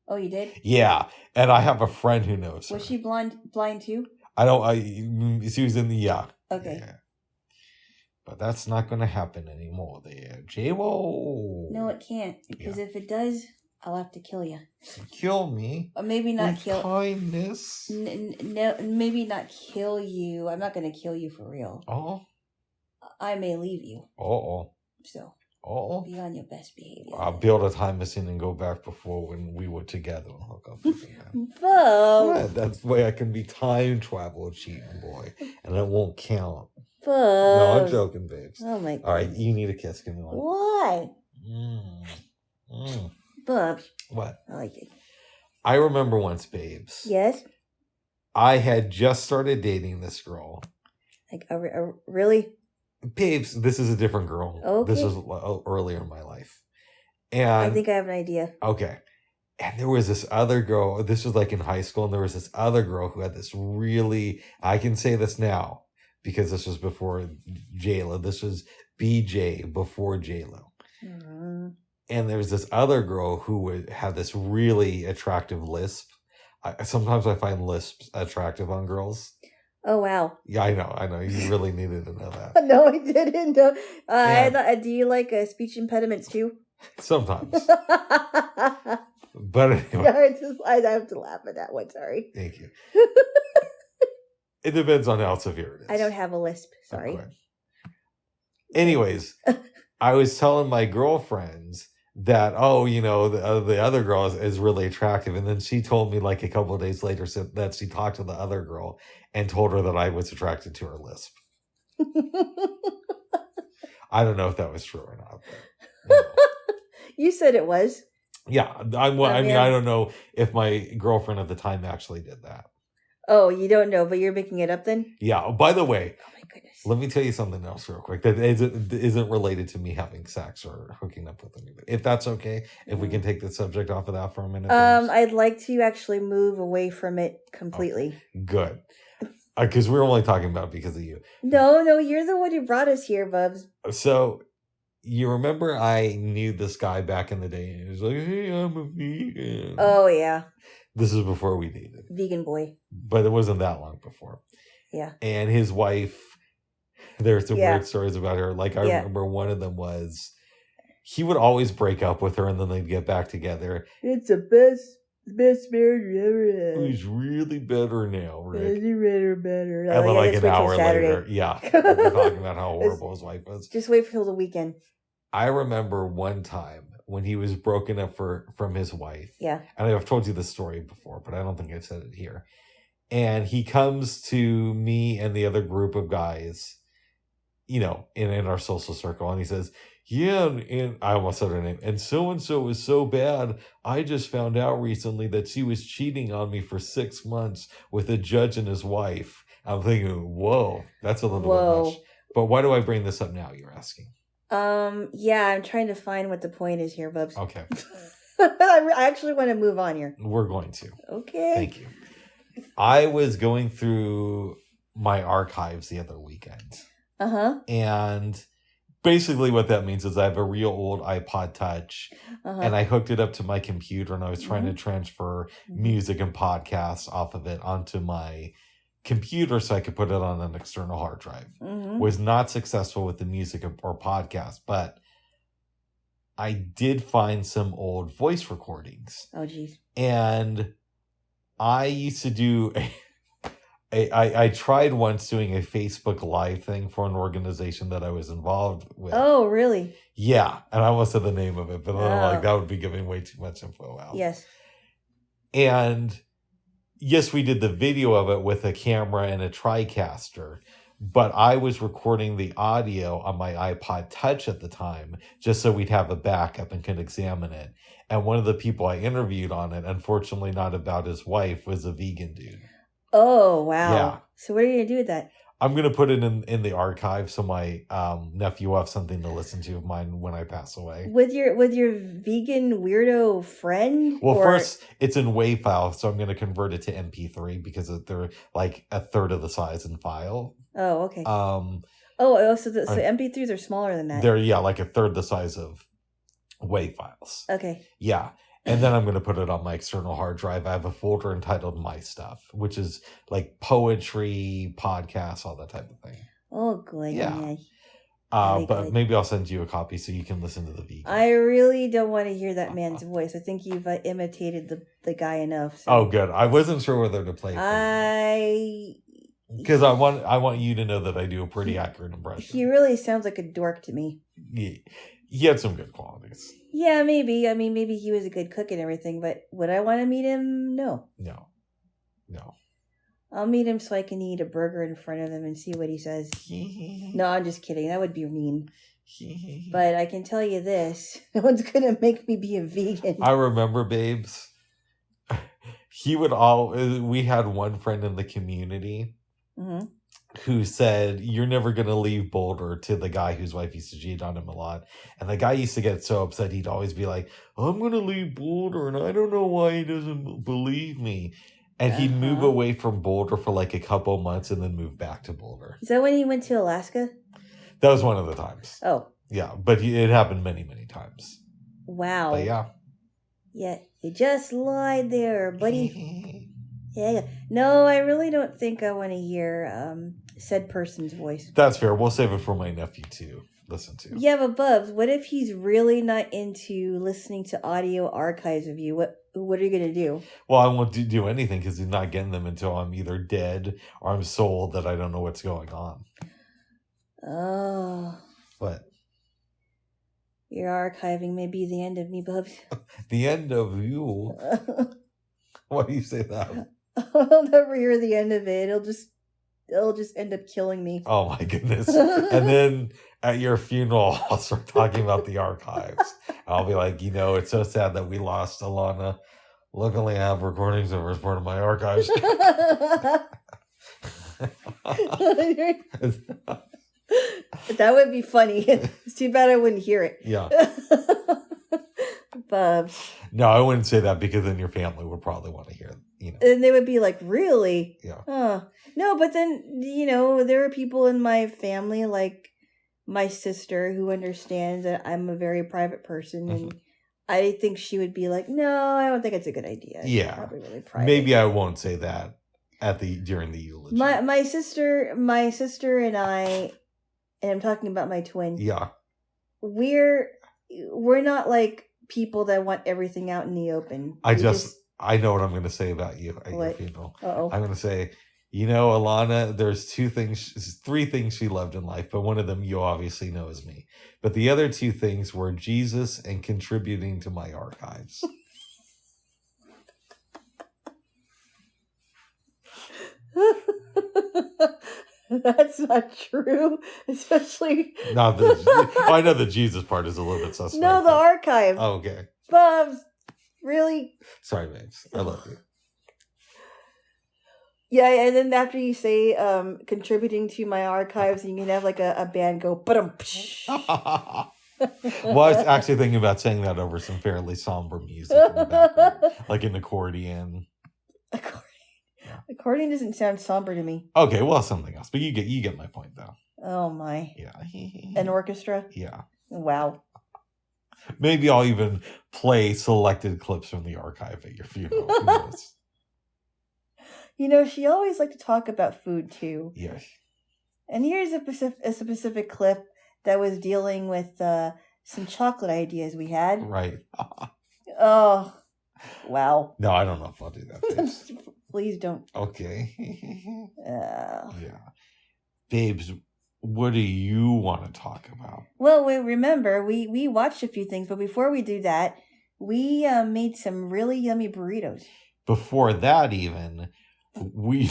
Oh, you did? Yeah. And I have a friend who knows her. Was she blind too? She was in the... Yeah. Okay. Yeah. But that's not going to happen anymore there. Jaylo. No, it can't. Because if it does, I'll have to kill you. Kill me? Or maybe not kill... kindness? No, maybe not kill you. I'm not going to kill you for real. Oh? I may leave you. Uh-oh. So... Oh, be on your best behavior. I'll build a time machine and go back before when we were together and hook up with him. Yeah, that's the way I can be time travel cheating boy, and it won't count. Bubs. No, I'm joking, babes. Oh my God. All right, you need a kiss. Give me one. Why? Bubs. What? I like it. I remember once, babes. Yes. I had just started dating this girl. Like, really? Babes, this is a different girl. Okay. This was earlier in my life. And I think I have an idea. Okay. And there was this other girl, this was like in high school, and there was this other girl who had this really, I can say this now, because this was before Jaylo. This was BJ before Jaylo. Mm-hmm. And there was this other girl who had this really attractive lisp. Sometimes I find lisps attractive on girls. Oh, wow. Yeah, I know. You really needed to know that. No, I didn't. No. Do you like speech impediments too? Sometimes. But anyway. I have to laugh at that one. Sorry. Thank you. It depends on how severe it is. I don't have a lisp. Sorry. Okay. Anyways, I was telling my girlfriends that, the other girl is really attractive. And then she told me like a couple of days later that she talked to the other girl and told her that I was attracted to her lisp. I don't know if that was true or not. But, You said it was. Yeah. I don't know if my girlfriend at the time actually did that. Oh, you don't know, but you're making it up then? Yeah. By the way, oh my goodness, let me tell you something else real quick that isn't related to me having sex or hooking up with anybody. If that's okay, if we can take the subject off of that for a minute. I'd like to actually move away from it completely. Oh, good. Because we're only talking about it because of you. No, you're the one who brought us here, Bubs. So, you remember I knew this guy back in the day, and he was like, hey, I'm a vegan. Oh, yeah. This is before we dated. Vegan boy. But it wasn't that long before. Yeah. And his wife, there's some weird stories about her. Like, I remember one of them was, he would always break up with her, and then they'd get back together. It's the best Best marriage ever. He's really better now, Rick. Better. And then like an hour later, we're talking about how horrible his wife was. Just wait till the weekend. I remember one time when he was broken up from his wife. Yeah. And I've told you this story before, but I don't think I've said it here. And he comes to me and the other group of guys, in our social circle, and he says, yeah, and I almost said her name, and so-and-so was so bad, I just found out recently that she was cheating on me for 6 months with a judge and his wife. I'm thinking, whoa, that's a little bit much. But why do I bring this up now, you're asking? Yeah, I'm trying to find what the point is here, Bubs. Okay. I actually want to move on here. We're going to. Okay. Thank you. I was going through my archives the other weekend. Uh-huh. And basically what that means is I have a real old iPod Touch, and I hooked it up to my computer, and I was trying to transfer music and podcasts off of it onto my computer so I could put it on an external hard drive. Was not successful with the music or podcast, but I did find some old voice recordings. Oh, geez. And I used to do I tried once doing a Facebook Live thing for an organization that I was involved with. Oh, really? Yeah. And I almost said the name of it, but then I'm like, that would be giving way too much info out. Yes. And yes, we did the video of it with a camera and a TriCaster, but I was recording the audio on my iPod Touch at the time, just so we'd have a backup and could examine it. And one of the people I interviewed on it, unfortunately not about his wife, was a vegan dude. Oh, wow. Yeah. So what are you going to do with that? I'm going to put it in the archive so my nephew will have something to listen to of mine when I pass away. With your vegan weirdo friend? Well, first, it's in WAV file, so I'm going to convert it to MP3 because they're like a third of the size in file. Oh, okay. So MP3s are smaller than that. They're, like a third the size of WAV files. Okay. Yeah. And then I'm going to put it on my external hard drive. I have a folder entitled My Stuff, which is like poetry, podcasts, all that type of thing. Oh, good. Yeah. But maybe I'll send you a copy so you can listen to the vegan. I really don't want to hear that man's voice. I think you've imitated the guy enough. So. Oh, good. I wasn't sure whether to play it. Because I want you to know that I do a pretty accurate impression. He really sounds like a dork to me. He had some good qualities. Yeah, maybe. I mean, maybe he was a good cook and everything, but would I want to meet him? No. No. I'll meet him so I can eat a burger in front of him and see what he says. No, I'm just kidding. That would be mean. But I can tell you this. No one's going to make me be a vegan. I remember, babes. We had one friend in the community who said, you're never going to leave Boulder, to the guy whose wife used to cheat on him a lot. And the guy used to get so upset, he'd always be like, I'm going to leave Boulder, and I don't know why he doesn't believe me. And he'd move away from Boulder for like a couple months and then move back to Boulder. Is that when he went to Alaska? That was one of the times. Oh. Yeah, but it happened many, many times. Wow. But yeah. Yeah, you just lied there, buddy. Yeah. No, I really don't think I want to hear said person's voice. That's fair. We'll save it for my nephew to listen to. Yeah, but Bubs, what if he's really not into listening to audio archives of you? What are you going to do? Well, I won't do anything because he's not getting them until I'm either dead or I'm so old that I don't know what's going on. Oh. What? Your archiving may be the end of me, Bubs. The end of you? Why do you say that? I'll never hear the end of it. It'll just end up killing me. Oh my goodness. And then at your funeral, I'll start talking about the archives. I'll be like, it's so sad that we lost Alana. Luckily, I have recordings of her as part of my archives. That would be funny. It's too bad I wouldn't hear it. Yeah. Bubs. No, I wouldn't say that because then your family would probably want to hear it. And they would be like, really? Yeah. Oh. No, but then, there are people in my family, like my sister, who understands that I'm a very private person. And I think she would be like, no, I don't think it's a good idea. Yeah. Probably really private. Maybe I won't say that during the eulogy. My sister and I, and I'm talking about my twin. Yeah. We're not like people that want everything out in the open. I know what I'm going to say about you at your What? funeral. Uh-oh. I'm going to say, Alana, there's three things she loved in life, but one of them you obviously know is me. But the other two things were Jesus and contributing to my archives. That's not true. Especially... I know the Jesus part is a little bit suspect. No, the archive. Oh, okay. Bubs, really? Sorry, babes. I love you. Yeah, and then after you say contributing to my archives, you can have like a band go, Well, I was actually thinking about saying that over some fairly somber music in the background, like an accordion. Accordion doesn't sound somber to me. Okay, well, something else, but you get my point, though. Oh my! Yeah, an orchestra. Yeah. Wow. Maybe I'll even play selected clips from the archive at your funeral. Who knows? She always liked to talk about food too. Yes. And here's a specific clip that was dealing with some chocolate ideas we had. Right. Oh, wow. No, I don't know if I'll do that, babes. Please don't. Okay. Yeah. Babes, what do you want to talk about? Well, remember, we watched a few things, but before we do that, we made some really yummy burritos. Before that, even, we...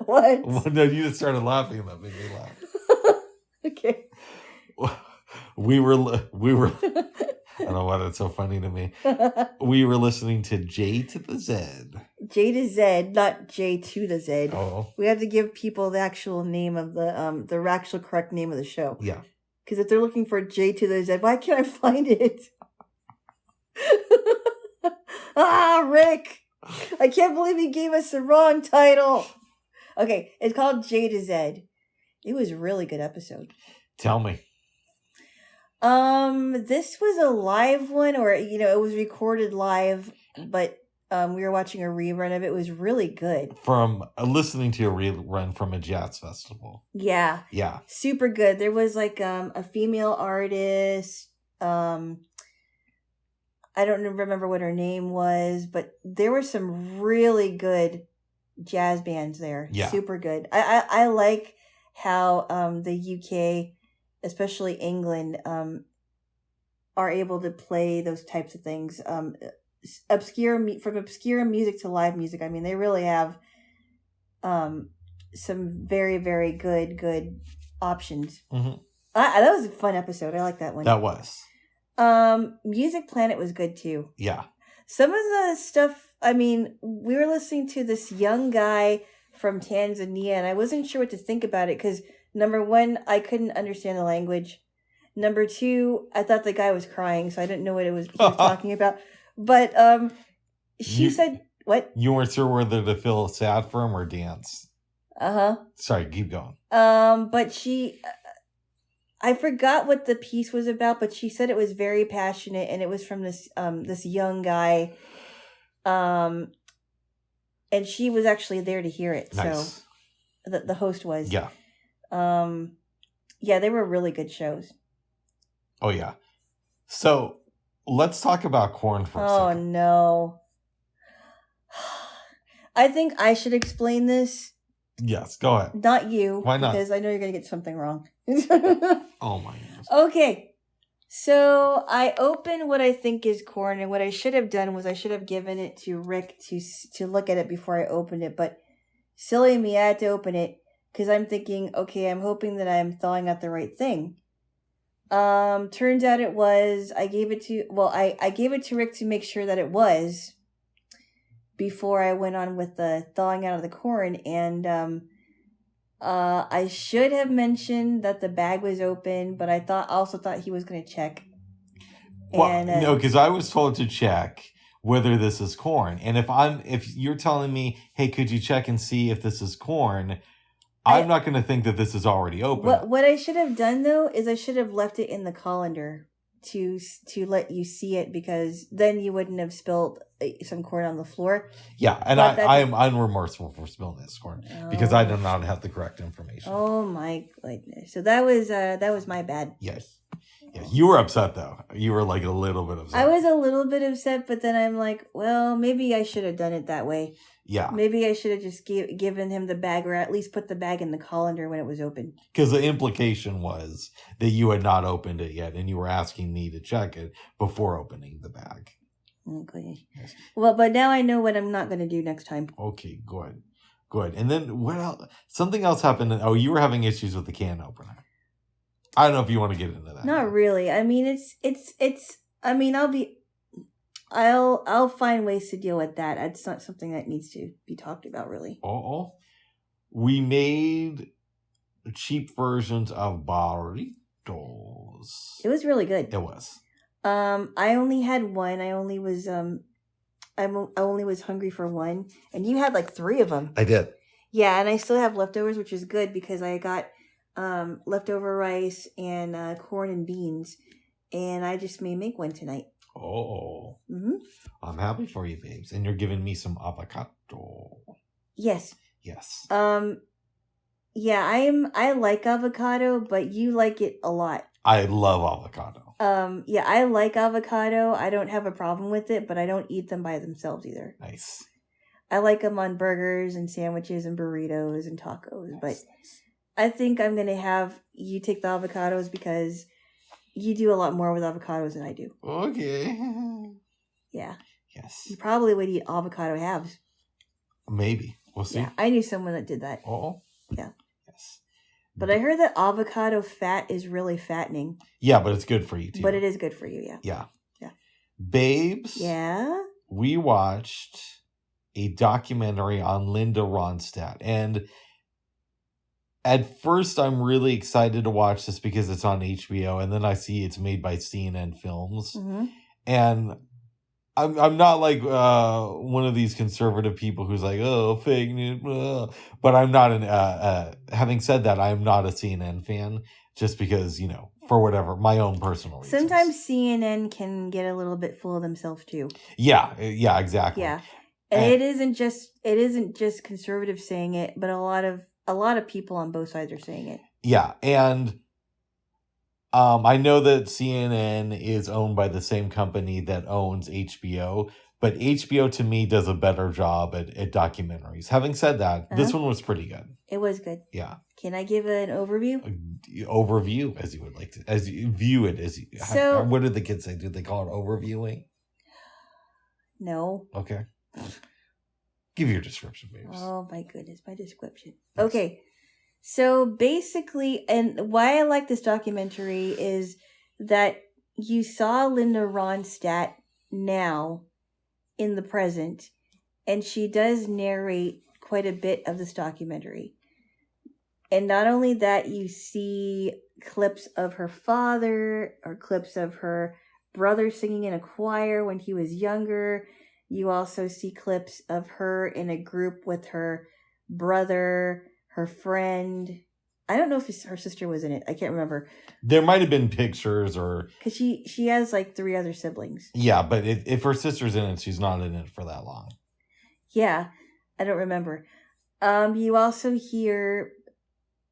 What? Well, no, you just started laughing and that made me laugh. Okay. We were I don't know why that's so funny to me. We were listening to J to the Z. J to Z, not J to the Z. Oh. We have to give people the actual name of the actual correct name of the show. Yeah. Because if they're looking for J to the Z, why can't I find it? Rick! I can't believe he gave us the wrong title. Okay, it's called J to Z. It was a really good episode. Tell me. This was a live one, or it was recorded live, but we were watching a rerun of it. It was really good. From listening to a rerun from a jazz festival. Yeah. Yeah. Super good. There was like a female artist. I don't remember what her name was, but there were some really good jazz bands there. Yeah. Super good. I like how the UK, especially England, are able to play those types of things. From obscure music to live music. I mean, they really have some very, very good options. Mm-hmm. That was a fun episode. I like that one. That was. Music Planet was good too. Yeah. Some of the stuff, I mean, we were listening to this young guy from Tanzania, and I wasn't sure what to think about it because, number one, I couldn't understand the language. Number two, I thought the guy was crying, so I didn't know what he was talking about. But she said, what? You weren't sure whether to feel sad for him or dance. Uh-huh. Sorry, keep going. But she... I forgot what the piece was about, but she said it was very passionate, and it was from this young guy, and she was actually there to hear it. Nice. So the host was. Yeah. Yeah, they were really good shows. Oh yeah. So let's talk about corn for a second. Oh no. I think I should explain this. Yes, go ahead. Not you. Why not? Because I know you're going to get something wrong. Oh my goodness. Okay. So I opened what I think is corn, and what I should have done was I should have given it to Rick to look at it before I opened it. But silly me, I had to open it because I'm thinking, okay, I'm hoping that I'm thawing out the right thing. Turns out it was. I gave it to Rick to make sure that it was before I went on with the thawing out of the corn, and I should have mentioned that the bag was open, but I also thought he was going to check. Well, no, because I was told to check whether this is corn, and if you're telling me, hey, could you check and see if this is corn? I'm not going to think that this is already open. What I should have done though is I should have left it in the colander to let you see it, because then you wouldn't have spilled some corn on the floor. Yeah, and I am unremorseful for spilling this corn because I do not have the correct information. Oh my goodness! So that was my bad. Yes, Yeah, you were upset though. You were like a little bit upset. I was a little bit upset, but then I'm like, well, maybe I should have done it that way. Yeah. Maybe I should have just given him the bag, or at least put the bag in the colander when it was open. Because the implication was that you had not opened it yet, and you were asking me to check it before opening the bag. Okay. Yes. Well, but now I know what I'm not going to do next time. Okay, good. Good. And then what else? Something else happened. Oh, you were having issues with the can opener. I don't know if you want to get into that. Not really. I mean, it's. I mean, I'll find ways to deal with that. It's not something that needs to be talked about, really. Oh, we made cheap versions of burritos. It was really good. It was. I only had one. I only was hungry for one, and you had like 3 of them. I did. Yeah, and I still have leftovers, which is good because I got leftover rice and corn and beans, and I just may make one tonight. Oh. Mm-hmm. I'm happy for you, babes. And you're giving me some avocado. Yes. Yes. Yeah, I like avocado, but you like it a lot. I love avocado. Yeah, I like avocado. I don't have a problem with it, but I don't eat them by themselves either. Nice. I like them on burgers and sandwiches and burritos and tacos, Nice, but nice. I think I'm going to have you take the avocados because you do a lot more with avocados than I do. Okay. Yeah. Yes. You probably would eat avocado halves. Maybe. We'll see. Yeah, I knew someone that did that. Oh. Yeah. Yes. But I heard that avocado fat is really fattening. Yeah, but it's good for you too. But it is good for you, yeah. Yeah. Yeah. Babes. Yeah? We watched a documentary on Linda Ronstadt. And at first I'm really excited to watch this because it's on HBO. And then I see it's made by CNN Films. Mm-hmm. And I'm not like one of these conservative people who's like, oh, fake news. But I'm not having said that, I'm not a CNN fan just because, for whatever, my own personal reasons. Sometimes CNN can get a little bit full of themselves too. Yeah, exactly. Yeah. And it isn't just conservatives saying it, but a lot of people on both sides are saying it. Yeah, and I know that CNN is owned by the same company that owns HBO, but HBO to me does a better job at documentaries. Having said that, this one was pretty good. It was good. Yeah. Can I give an overview? Overview, as you would like to, as you view it, So, what did the kids say? Did they call it overviewing? No. Okay. Give your description, babes. Oh my goodness, my description. Yes. Okay. So basically, and why I like this documentary is that you saw Linda Ronstadt now in the present, and she does narrate quite a bit of this documentary. And not only that, you see clips of her father or clips of her brother singing in a choir when he was younger. You also see clips of her in a group with her brother, her friend. I don't know if her sister was in it. I can't remember. There might have been pictures or... Because she has like 3 other siblings. Yeah, but if her sister's in it, she's not in it for that long. Yeah, I don't remember. You also hear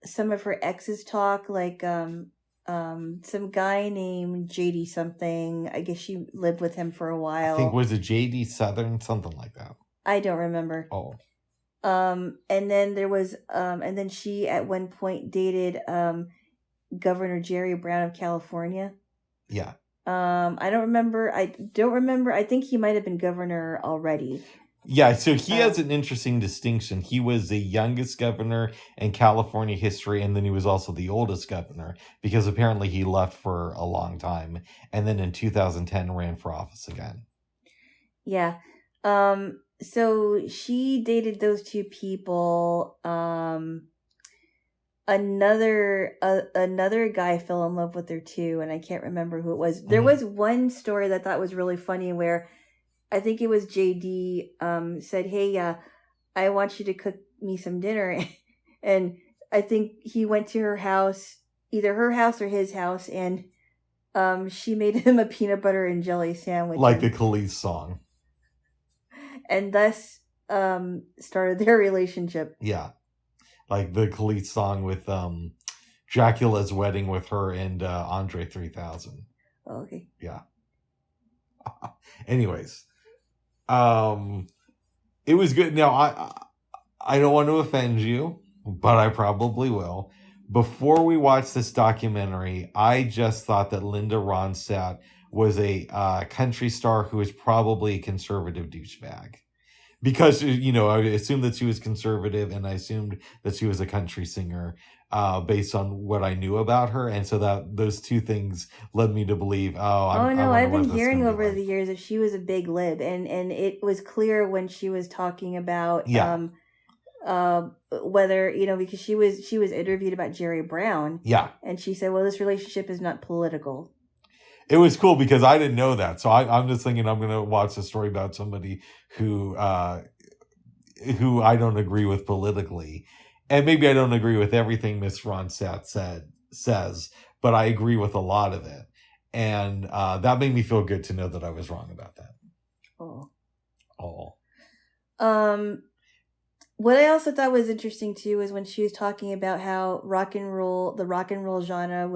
some of her exes talk, like some guy named JD something. I guess she lived with him for a while. I think, was it JD Southern? Something like that. I don't remember. Oh. And then there was, and then she at one point dated, Governor Jerry Brown of California. Yeah. I don't remember. I think he might have been governor already. Yeah, so he has an interesting distinction. He was the youngest governor in California history, and then he was also the oldest governor, because apparently he left for a long time, and then in 2010 ran for office again. Yeah. So she dated those 2 people. Another guy fell in love with her too, and I can't remember who it was. There was one story that I thought was really funny where I think it was JD said, "Hey, I want you to cook me some dinner," and I think he went to her house, either her house or his house, and she made him a peanut butter and jelly sandwich, like the Khalees song. And thus started their relationship. Yeah. Like the Khalees song with Dracula's Wedding with her and Andre 3000. Oh, okay. Yeah. Anyways, it was good. Now, I don't want to offend you, but I probably will. Before we watched this documentary, I just thought that Linda Ronstadt was a country star who was probably a conservative douchebag. Because, I assumed that she was conservative, and I assumed that she was a country singer based on what I knew about her. And so that those two things led me to believe, I've been hearing over the years that she was a big lib. And it was clear when she was talking about whether, because she was interviewed about Jerry Brown. Yeah. And she said, well, this relationship is not political. It was cool because I didn't know that. So I'm just thinking I'm going to watch a story about somebody who I don't agree with politically. And maybe I don't agree with everything Miss Ronstadt says, but I agree with a lot of it. And that made me feel good to know that I was wrong about that. What I also thought was interesting too is when she was talking about how the rock and roll genre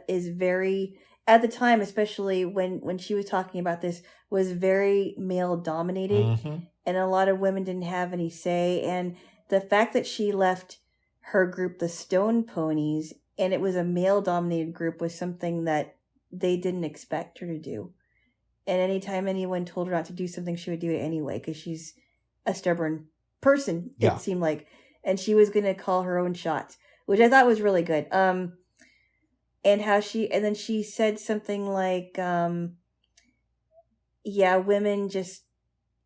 is very, at the time, especially when she was talking about this, was very male dominated. Mm-hmm. And a lot of women didn't have any say. And the fact that she left her group, the Stone Ponies, and it was a male dominated group, was something that they didn't expect her to do. And anytime anyone told her not to do something, she would do it anyway, because she's a stubborn person, it seemed like. And she was going to call her own shots, which I thought was really good. And then she said something like, women just,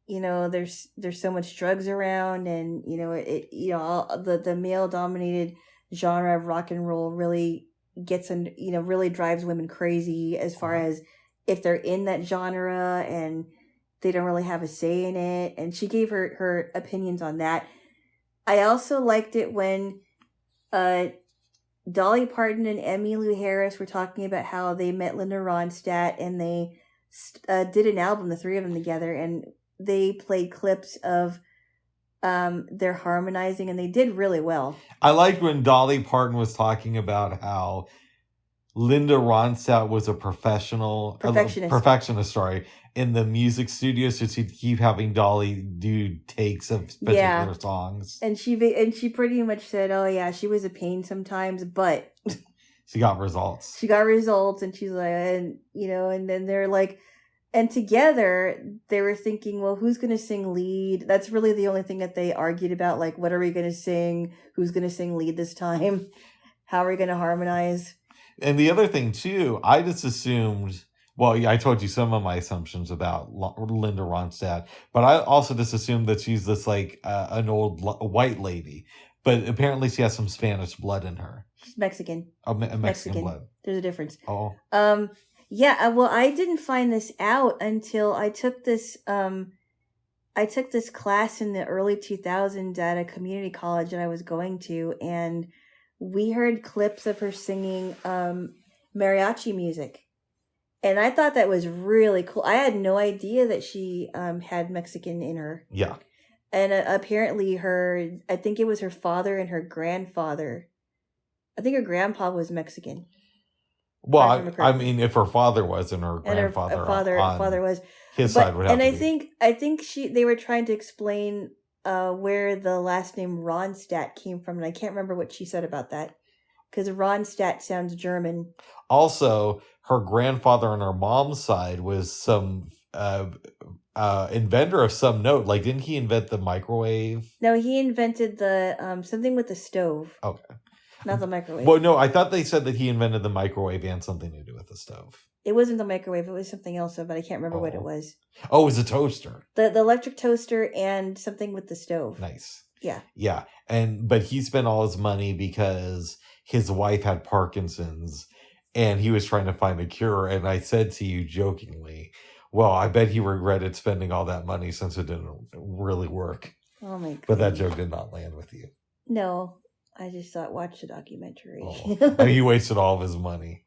there's so much drugs around, and, the male dominated genre of rock and roll really gets, really drives women crazy as far as if they're in that genre and they don't really have a say in it. And she gave her opinions on that. I also liked it when Dolly Parton and Emmylou Harris were talking about how they met Linda Ronstadt, and they did an album, the three of them together, and they played clips of their harmonizing, and they did really well. I liked when Dolly Parton was talking about how Linda Ronstadt was a perfectionist, in the music studio, so she'd keep having Dolly do takes of particular songs. And she pretty much said, "Oh yeah, she was a pain sometimes, but she got results." And she's like, and then they're like, and together they were thinking, well, who's going to sing lead? That's really the only thing that they argued about. Like, what are we going to sing? Who's going to sing lead this time? How are we going to harmonize? And the other thing, too, I just assumed, I told you some of my assumptions about Linda Ronstadt, but I also just assumed that she's this, an old white lady. But apparently she has some Spanish blood in her. She's Mexican. Oh, Mexican blood. There's a difference. Oh. I didn't find this out until I took this class in the early 2000s at a community college that I was going to, and we heard clips of her singing mariachi music. And I thought that was really cool. I had no idea that she had Mexican in her. Yeah. And apparently I think it was her father and her grandfather. I think her grandpa was Mexican. Well, I mean, if her father was and her grandfather and her father was. His side would have to be. I think they were trying to explain where the last name Ronstadt came from, and I can't remember what she said about that, because Ronstadt sounds German. Also, her grandfather on her mom's side was some inventor of some note. Like, didn't he invent the microwave? No, he invented the something with the stove. Okay. Not the microwave. Well, no, I thought they said that he invented the microwave and something to do with the stove. It wasn't the microwave. It was something else, but I can't remember what it was. Oh, it was a toaster. The electric toaster and something with the stove. Nice. Yeah. Yeah. But he spent all his money because his wife had Parkinson's and he was trying to find a cure. And I said to you jokingly, well, I bet he regretted spending all that money since it didn't really work. Oh my God. But that joke did not land with you. No. I just thought, watch the documentary. He wasted all of his money.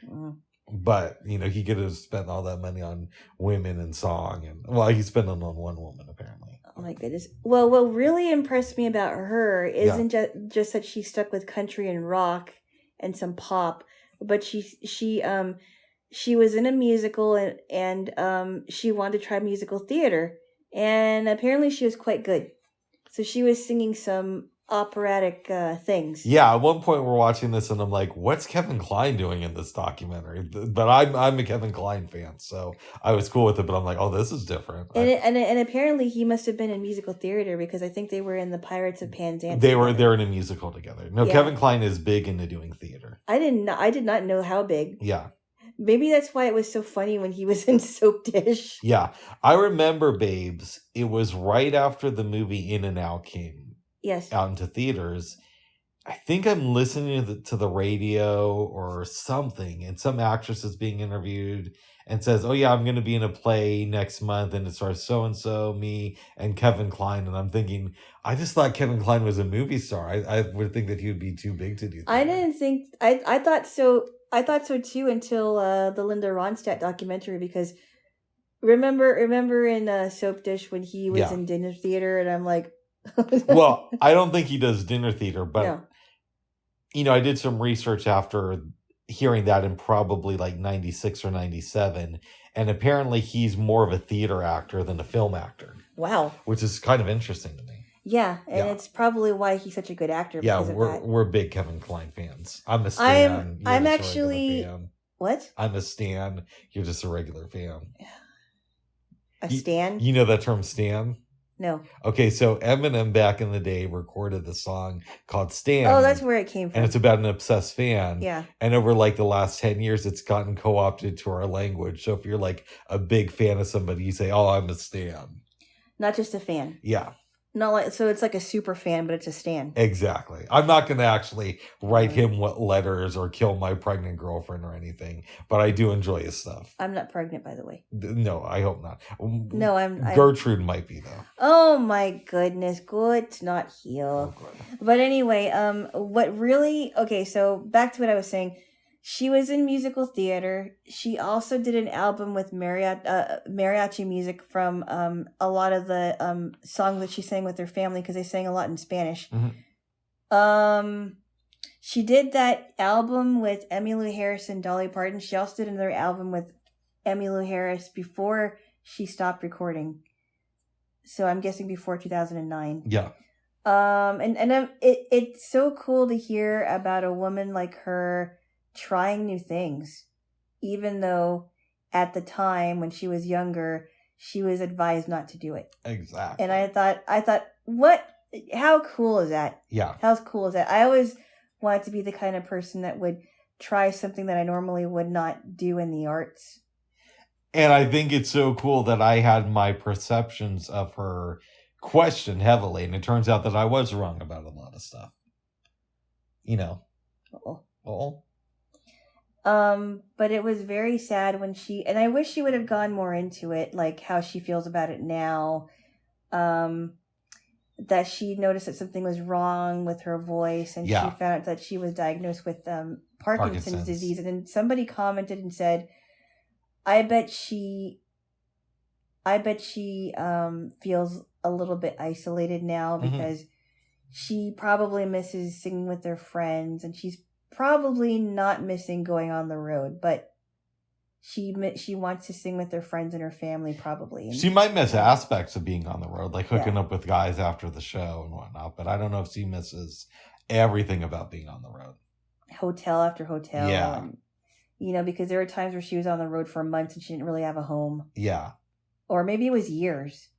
Mm. But, he could have spent all that money on women and song. And he spent it on one woman, apparently. Oh my goodness. Well, what really impressed me about her isn't just that she stuck with country and rock and some pop, but she was in a musical and she wanted to try musical theater, and apparently she was quite good. So she was singing some operatic things. Yeah, at one point we're watching this and I'm like, what's Kevin Kline doing in this documentary? But I'm a Kevin Kline fan, so I was cool with it, but I'm like, oh, this is different. And apparently he must have been in musical theater, because I think they were in the Pirates of Penzance. They're in a musical together. No, yeah. Kevin Kline is big into doing theater. I did not know how big. Yeah. Maybe that's why it was so funny when he was in Soap Dish. Yeah. I remember, babes, it was right after the movie In and Out came out into theaters. I think I'm listening to the radio or something, and some actress is being interviewed and says, oh yeah, I'm going to be in a play next month, and it stars so-and-so, me, and Kevin Kline. And I'm thinking, I just thought Kevin Kline was a movie star. I would think that he would be too big to do that. I didn't think... I thought so. I thought so too until the Linda Ronstadt documentary, because remember in Soap Dish when he was in dinner theater, and I'm like... Well, I don't think he does dinner theater, but you know, I did some research after hearing that in probably like 96 or 97, and apparently he's more of a theater actor than a film actor. Wow. Which is kind of interesting to me. Yeah, and it's probably why he's such a good actor. Yeah, we're big Kevin Kline fans. I'm a stan. I'm actually... What? I'm a stan. You're just a regular fan. A stan? You know that term, stan? No. Okay, so Eminem back in the day recorded the song called Stan. Oh, that's where it came from. And it's about an obsessed fan. Yeah. And over like the last 10 years, it's gotten co-opted to our language. So if you're like a big fan of somebody, you say, oh, I'm a stan. Not just a fan. Yeah. Not like, so it's like a super fan, but it's a stan. Exactly. I'm not going to actually write him what letters or kill my pregnant girlfriend or anything, but I do enjoy his stuff. I'm not pregnant, by the way. No, I hope not. No, Gertrude might be, though. Oh my goodness, good not heal. Oh, but anyway, what really... Okay, so back to what I was saying. She was in musical theater. She also did an album with mariachi music from a lot of the songs that she sang with her family, because they sang a lot in Spanish. Mm-hmm. She did that album with Emmylou Harris and Dolly Parton. She also did another album with Emmylou Harris before she stopped recording. So I'm guessing before 2009. Yeah. It's so cool to hear about a woman like her trying new things, even though at the time when she was younger, she was advised not to do it. Exactly. And I thought, what? How cool is that? Yeah. How cool is that? I always wanted to be the kind of person that would try something that I normally would not do in the arts. And I think it's so cool that I had my perceptions of her questioned heavily, and it turns out that I was wrong about a lot of stuff. You know. Uh-oh. But it was very sad when and I wish she would have gone more into it, like how she feels about it now. That she noticed that something was wrong with her voice, and she found out that she was diagnosed with Parkinson's disease. And then somebody commented and said, I bet she feels a little bit isolated now, because she probably misses singing with her friends, and she's probably not missing going on the road, but she wants to sing with her friends and her family, probably. She might miss aspects of being on the road, like hooking up with guys after the show and whatnot, but I don't know if she misses everything about being on the road. Hotel after hotel. Yeah. And, you know, because there were times where she was on the road for months and she didn't really have a home. Yeah. Or maybe it was years.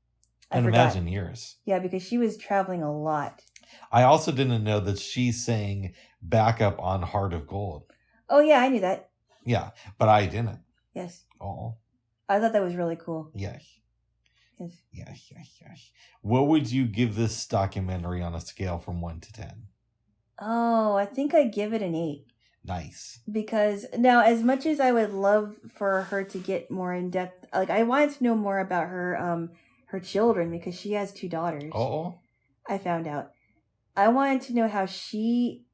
I imagine years. Yeah, because she was traveling a lot. I also didn't know that she sang backup on Heart of Gold. Oh, yeah, I knew that. Yeah, but I didn't. Yes. Oh. I thought that was really cool. Yes. Yes. Yes. What would you give this documentary on a scale from 1 to 10? Oh, I think I'd give it an 8. Nice. Because now, as much as I would love for her to get more in depth, like I wanted to know more about her children, because she has 2 daughters. Oh. I found out. I wanted to know how she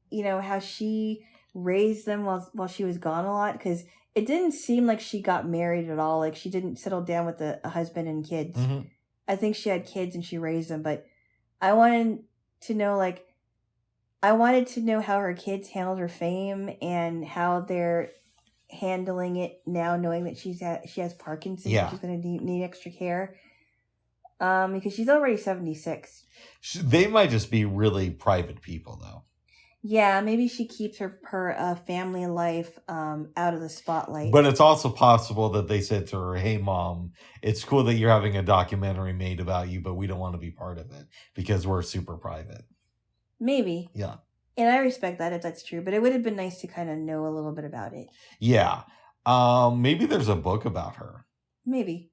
raised them while she was gone a lot, because it didn't seem like she got married at all. Like she didn't settle down with a husband and kids. Mm-hmm. I think she had kids and she raised them, but I wanted to know, like, I wanted to know how her kids handled her fame and how they're handling it now, knowing that she has Parkinson's. Yeah. She's going to need extra care. Because she's already 76. They might just be really private people, though. Yeah, maybe she keeps her family life out of the spotlight. But it's also possible that they said to her, "Hey, Mom, it's cool that you're having a documentary made about you, but we don't want to be part of it because we're super private." Maybe. Yeah. And I respect that if that's true, but it would have been nice to kind of know a little bit about it. Yeah. Maybe there's a book about her. Maybe.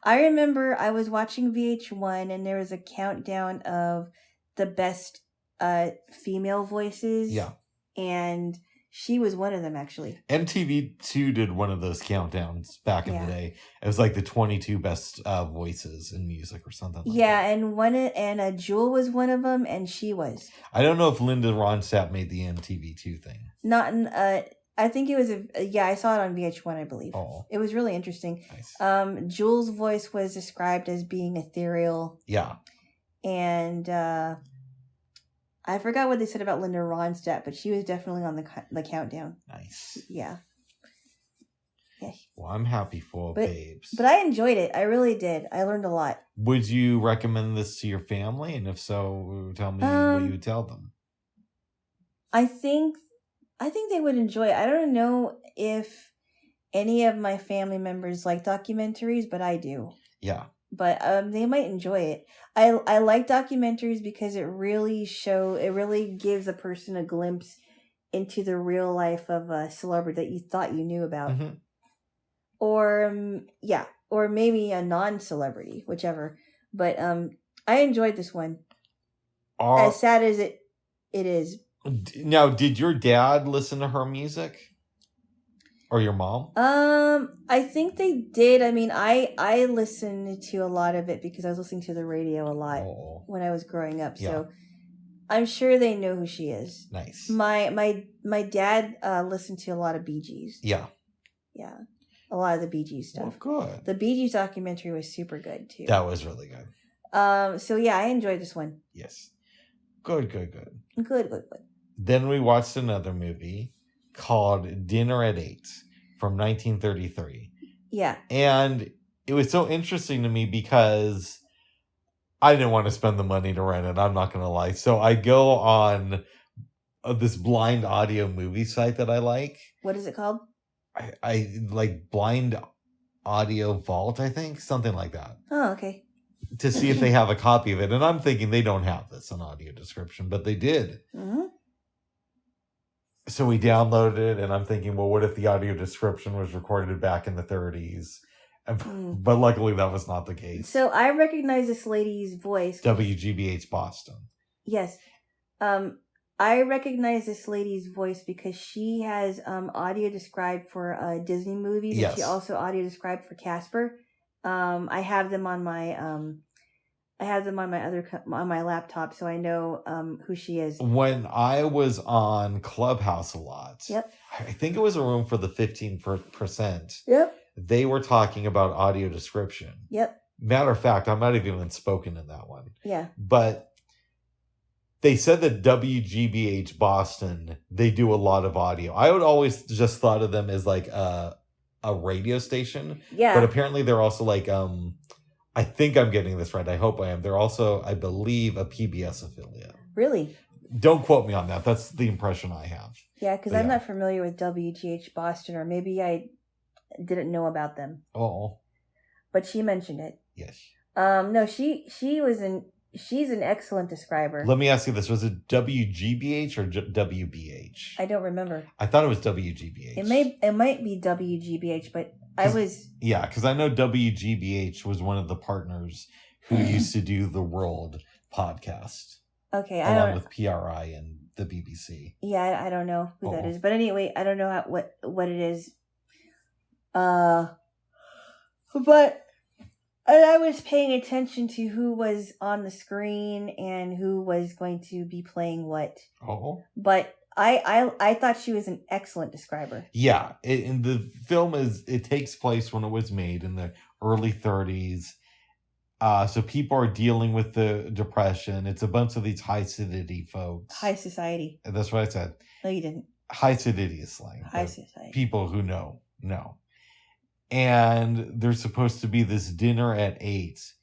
I remember I was watching VH1 and there was a countdown of the best female voices. Yeah. And she was one of them, actually. MTV2 did one of those countdowns back in the day. It was like the 22 best voices in music or something like that. And Jewel was one of them, and she was. I don't know if Linda Ronstadt made the MTV2 thing. Not in, I think it was I saw it on VH1, I believe. Oh. It was really interesting. Nice. Jewel's voice was described as being ethereal. Yeah. And I forgot what they said about Linda Ronstadt, but she was definitely on the countdown. Nice. Yeah. Well, I'm happy for babes. But I enjoyed it. I really did. I learned a lot. Would you recommend this to your family? And if so, tell me what you would tell them. I think they would enjoy it. I don't know if any of my family members like documentaries, but I do. Yeah. But they might enjoy it. I like documentaries because it really gives a person a glimpse into the real life of a celebrity that you thought you knew about. Mm-hmm. Or maybe a non-celebrity, whichever. But I enjoyed this one. As sad as it is. Now, did your dad listen to her music? Or your mom? I think they did. I mean, I listened to a lot of it because I was listening to the radio a lot when I was growing up. Yeah. So I'm sure they know who she is. Nice. My dad listened to a lot of Bee Gees. Yeah. Yeah. A lot of the Bee Gees stuff. Well, good. The Bee Gees documentary was super good too. That was really good. So yeah, I enjoyed this one. Yes. Good. Good. Then we watched another movie called Dinner at 8 from 1933. Yeah. And it was so interesting to me because I didn't want to spend the money to rent it. I'm not going to lie. So I go on this blind audio movie site that I like. What is it called? I like Blind Audio Vault, I think. Something like that. Oh, okay. To see if they have a copy of it. And I'm thinking they don't have this on audio description, but they did. Mm-hmm. So we downloaded it, and I'm thinking, well, what if the audio description was recorded back in the 30s? But luckily, that was not the case. So I recognize this lady's voice. WGBH Boston. Yes. I recognize this lady's voice because she has audio described for Disney movies. Yes. And she also audio described for Casper. I have them on my on my laptop, so I know who she is. When I was on Clubhouse a lot, yep, I think it was a room for the 15%. Yep, they were talking about audio description. Yep. Matter of fact, I might have even spoken in that one. Yeah, but they said that WGBH Boston, they do a lot of audio. I would always just thought of them as like a radio station. Yeah, but apparently they're also like I think I'm getting this right. I hope I am. They're also, I believe, a PBS affiliate. Really? Don't quote me on that. That's the impression I have. Yeah, because I'm not familiar with WGH Boston, or maybe I didn't know about them. Oh. But she mentioned it. Yes. No, she's an excellent describer. Let me ask you this. Was it WGBH or WBH? I don't remember. I thought it was WGBH. It might be WGBH, but I was... Yeah, because I know WGBH was one of the partners who used to do the World podcast. Okay, along with PRI and the BBC. Yeah, I don't know who that is. But anyway, I don't know what it is. But I was paying attention to who was on the screen and who was going to be playing what. Oh. But I thought she was an excellent describer. Yeah, and the film it takes place when it was made in the early 30s, So people are dealing with the depression. It's a bunch of these high society folks. High society. That's what I said. No, you didn't. High society is slang. High society. People who know. And there's supposed to be this dinner at 8.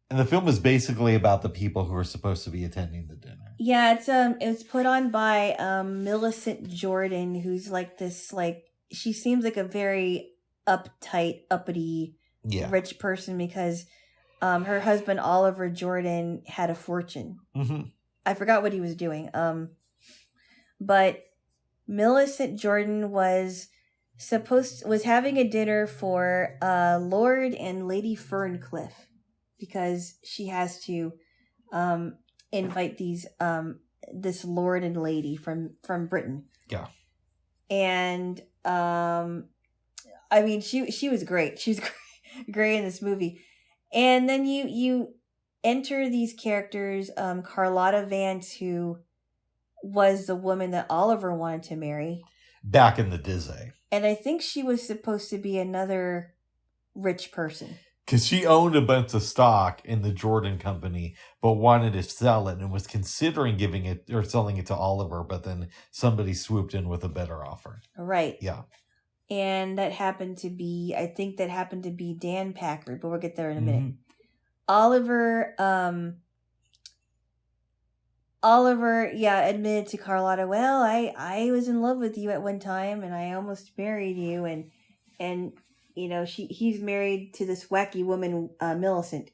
And the film is basically about the people who are supposed to be attending the dinner. Yeah, it's put on by Millicent Jordan, who's like this, like, she seems like a very uptight, uppity, rich person because her husband Oliver Jordan had a fortune. Mm-hmm. I forgot what he was doing. But Millicent Jordan was having a dinner for Lord and Lady Ferncliff because she has to invite these this lord and lady from Britain. Yeah. And I mean she was great. She was great in this movie. And then you enter these characters, Carlotta Vance, who was the woman that Oliver wanted to marry back in the Disney. And I think she was supposed to be another rich person. Because she owned a bunch of stock in the Jordan company, but wanted to sell it and was considering giving it or selling it to Oliver, but then somebody swooped in with a better offer. Right. Yeah. And I think that happened to be Dan Packard, but we'll get there in a minute. Oliver, admitted to Carlotta, well, I was in love with you at one time and I almost married you. And you know, he's married to this wacky woman, Millicent.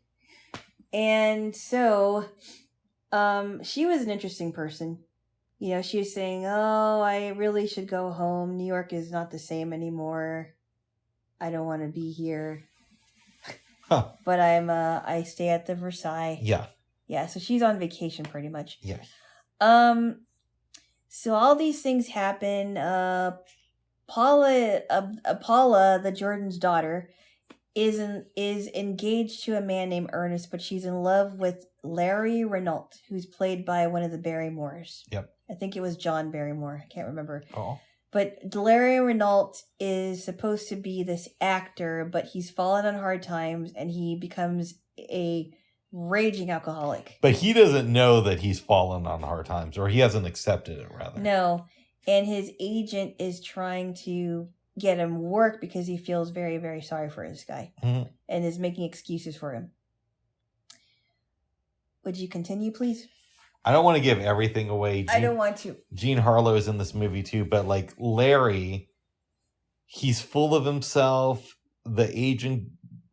And so, she was an interesting person. You know, she was saying, oh, I really should go home. New York is not the same anymore. I don't want to be here. Huh. But I stay at the Versailles. Yeah. Yeah, so she's on vacation pretty much. Yeah. So all these things happen. Paula, the Jordan's daughter, is engaged to a man named Ernest, but she's in love with Larry Renault, who's played by one of the Barrymores. Yep. I think it was John Barrymore. I can't remember. Oh. But Larry Renault is supposed to be this actor, but he's fallen on hard times and he becomes a raging alcoholic. But he doesn't know that he's fallen on hard times, or he hasn't accepted it, rather. No. And his agent is trying to get him work because he feels very, very sorry for this guy. Mm-hmm. And is making excuses for him. Would you continue, please? I don't want to give everything away. I don't want to. Jean Harlow is in this movie too, but like Larry, he's full of himself. The agent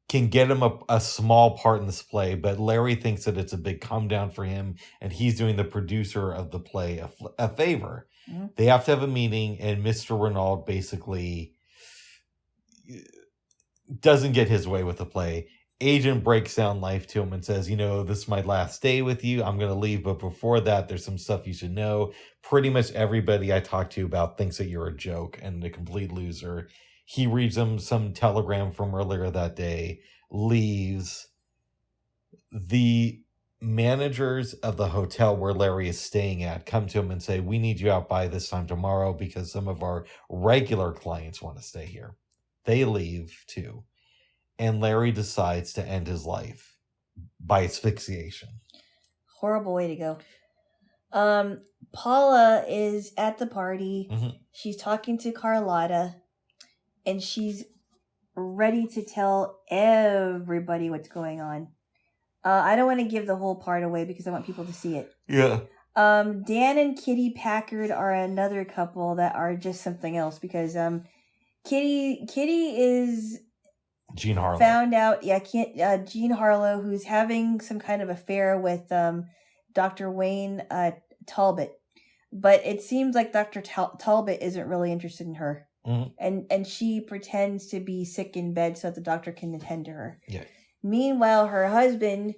can get him a small part in this play, but Larry thinks that it's a big come down for him, and he's doing the producer of the play a favor. Mm-hmm. They have to have a meeting, and Mr. Renault basically doesn't get his way with the play. Agent breaks down life to him and says, you know, this is my last day with you. I'm going to leave. But before that, there's some stuff you should know. Pretty much everybody I talk to about thinks that you're a joke and a complete loser. He reads them some telegram from earlier that day, leaves. The managers of the hotel where Larry is staying at come to him and say, we need you out by this time tomorrow because some of our regular clients want to stay here. They leave too. And Larry decides to end his life by asphyxiation. Horrible way to go. Paula is at the party. Mm-hmm. She's talking to Carlotta. And she's ready to tell everybody what's going on. I don't want to give the whole part away because I want people to see it. Yeah. Dan and Kitty Packard are another couple that are just something else because Kitty is... Jean Harlow. Found out, Jean Harlow, who's having some kind of affair with Dr. Wayne Talbot. But it seems like Dr. Talbot isn't really interested in her. Mm-hmm. And she pretends to be sick in bed so that the doctor can attend to her. Yeah. Meanwhile, her husband,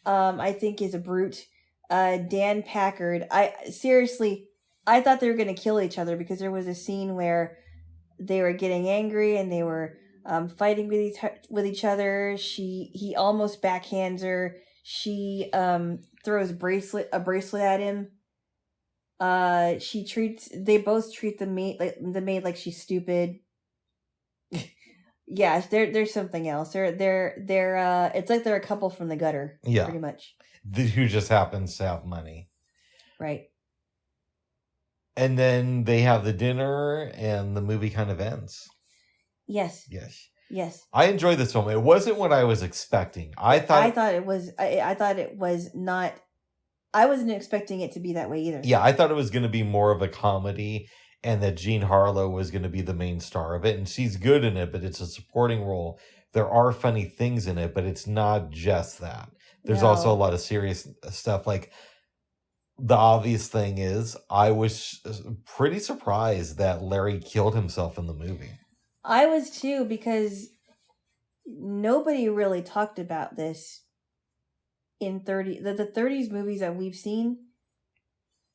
I think, is a brute. Dan Packard. I thought they were going to kill each other because there was a scene where they were getting angry and they were fighting with each other. He almost backhands her. She throws a bracelet at him. They both treat the maid like she's stupid. Yeah, there's something else. They're it's like they're a couple from the gutter. Yeah. Pretty much. Who just happens to have money. Right. And then they have the dinner and the movie kind of ends. Yes. Yes. Yes. I enjoyed this film. It wasn't what I was expecting. I thought it was not. I wasn't expecting it to be that way either. Yeah, I thought it was going to be more of a comedy and that Jean Harlow was going to be the main star of it. And she's good in it, but it's a supporting role. There are funny things in it, but it's not just that. There's also a lot of serious stuff. Like, the obvious thing is, I was pretty surprised that Larry killed himself in the movie. I was too, because nobody really talked about this in the 30s movies that we've seen.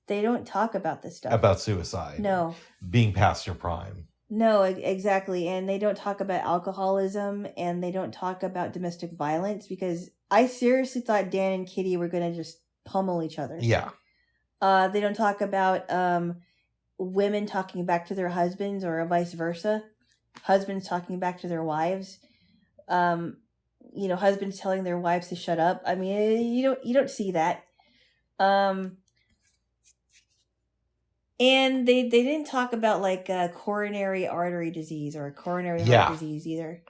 They don't talk about this stuff. About suicide. No. Being past your prime. No, exactly. And they don't talk about alcoholism, and they don't talk about domestic violence, because I seriously thought Dan and Kitty were going to just pummel each other. Yeah. They don't talk about women talking back to their husbands or vice versa. Husbands talking back to their wives. Husbands telling their wives to shut up. I mean, you don't see that. And they didn't talk about like coronary artery disease or coronary heart disease either.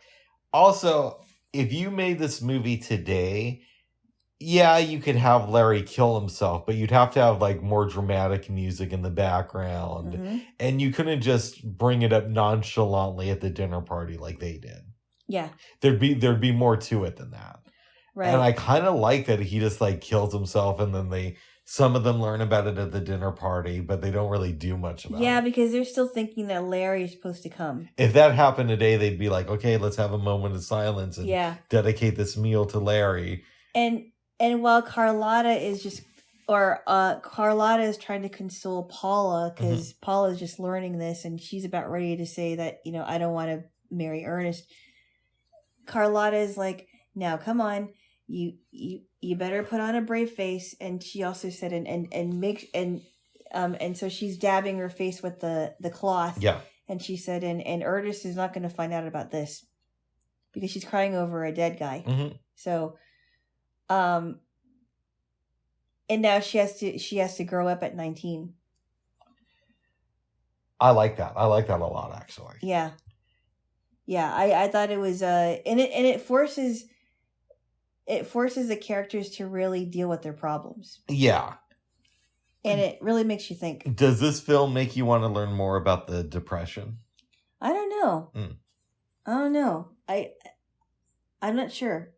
Also, if you made this movie today, yeah, you could have Larry kill himself, but you'd have to have like more dramatic music in the background. Mm-hmm. And you couldn't just bring it up nonchalantly at the dinner party like they did. Yeah. There'd be more to it than that. Right. And I kind of like that he just like kills himself, and then some of them learn about it at the dinner party, but they don't really do much about it. Yeah, because they're still thinking that Larry's supposed to come. If that happened today, they'd be like, okay, let's have a moment of silence and dedicate this meal to Larry. And while Carlotta is Carlotta is trying to console Paula, because Paula is just learning this, and she's about ready to say that, I don't want to marry Ernest. Carlotta is like, now come on, you better put on a brave face. And she also said, and so she's dabbing her face with the cloth. Yeah. And she said, and Ernest is not going to find out about this, because she's crying over a dead guy. Mm-hmm. So, and now she has to grow up at 19. I like that. I like that a lot, actually. Yeah. Yeah, I thought it was and it forces the characters to really deal with their problems. Yeah. And it really makes you think. Does this film make you want to learn more about the Depression? I don't know. I don't know. I'm not sure.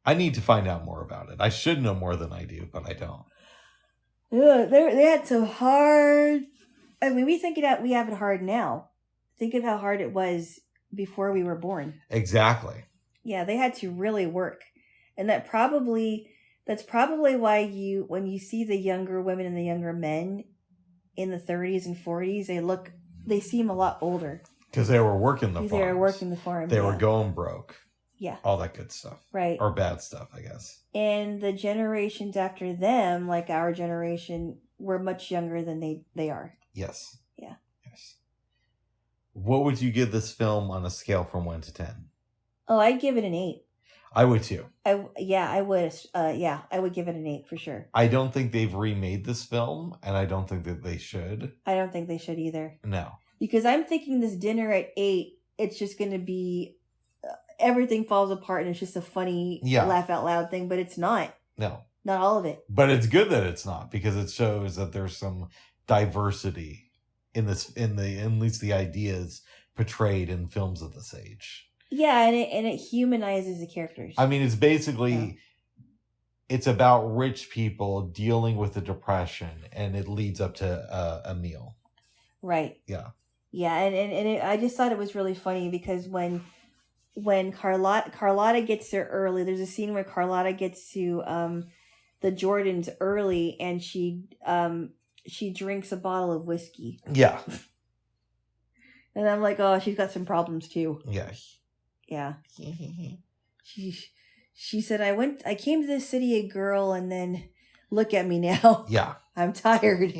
I need to find out more about it. I should know more than I do, but I don't. Ugh, they had so hard. I mean, we have it hard now. Think of how hard it was before we were born. Exactly. Yeah, they had to really work. And that's probably why when you see the younger women and the younger men in the 30s and 40s, they seem a lot older. Because they were working the farms. They were working the farm. They were going broke. Yeah. All that good stuff. Right. Or bad stuff, I guess. And the generations after them, like our generation, were much younger than they are. Yes. Yeah. Yes. What would you give this film on a scale from 1 to 10? Oh, I'd give it an 8. I would too. I would. I would give it an 8 for sure. I don't think they've remade this film, and I don't think that they should. I don't think they should either. No. Because I'm thinking this dinner at 8, it's just going to be everything falls apart, and it's just a funny laugh out loud thing, but it's not. No. Not all of it. But it's good that it's not, because it shows that there's some diversity in at least the ideas portrayed in films of this age. Yeah, and it humanizes the characters. I mean, it's basically it's about rich people dealing with the Depression, and it leads up to a meal. Right. Yeah. Yeah, and I just thought it was really funny, because when Carlotta gets there early, there's a scene where Carlotta gets to the Jordans early, and she drinks a bottle of whiskey. Yeah. And I'm like, oh, she's got some problems too. Yeah. Yeah. She said, I came to this city a girl, and then look at me now. Yeah. I'm tired.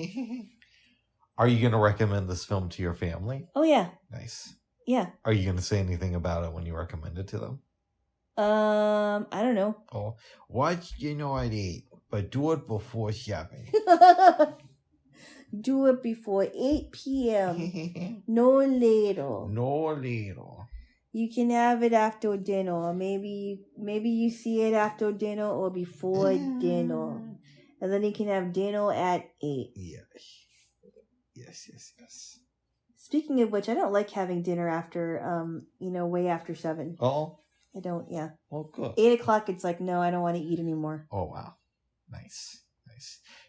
Are you going to recommend this film to your family? Oh, yeah. Nice. Yeah. Are you going to say anything about it when you recommend it to them? I don't know. Oh, watch dinner at 8, but do it before 7. Do it before 8 p.m. No later. No later. You can have it after dinner. Maybe you see it after dinner or before dinner. And then you can have dinner at 8. Yes. Speaking of which, I don't like having dinner after, way after 7. Oh? I don't, yeah. Well, good. 8 o'clock, it's like, no, I don't want to eat anymore. Oh, wow. Nice.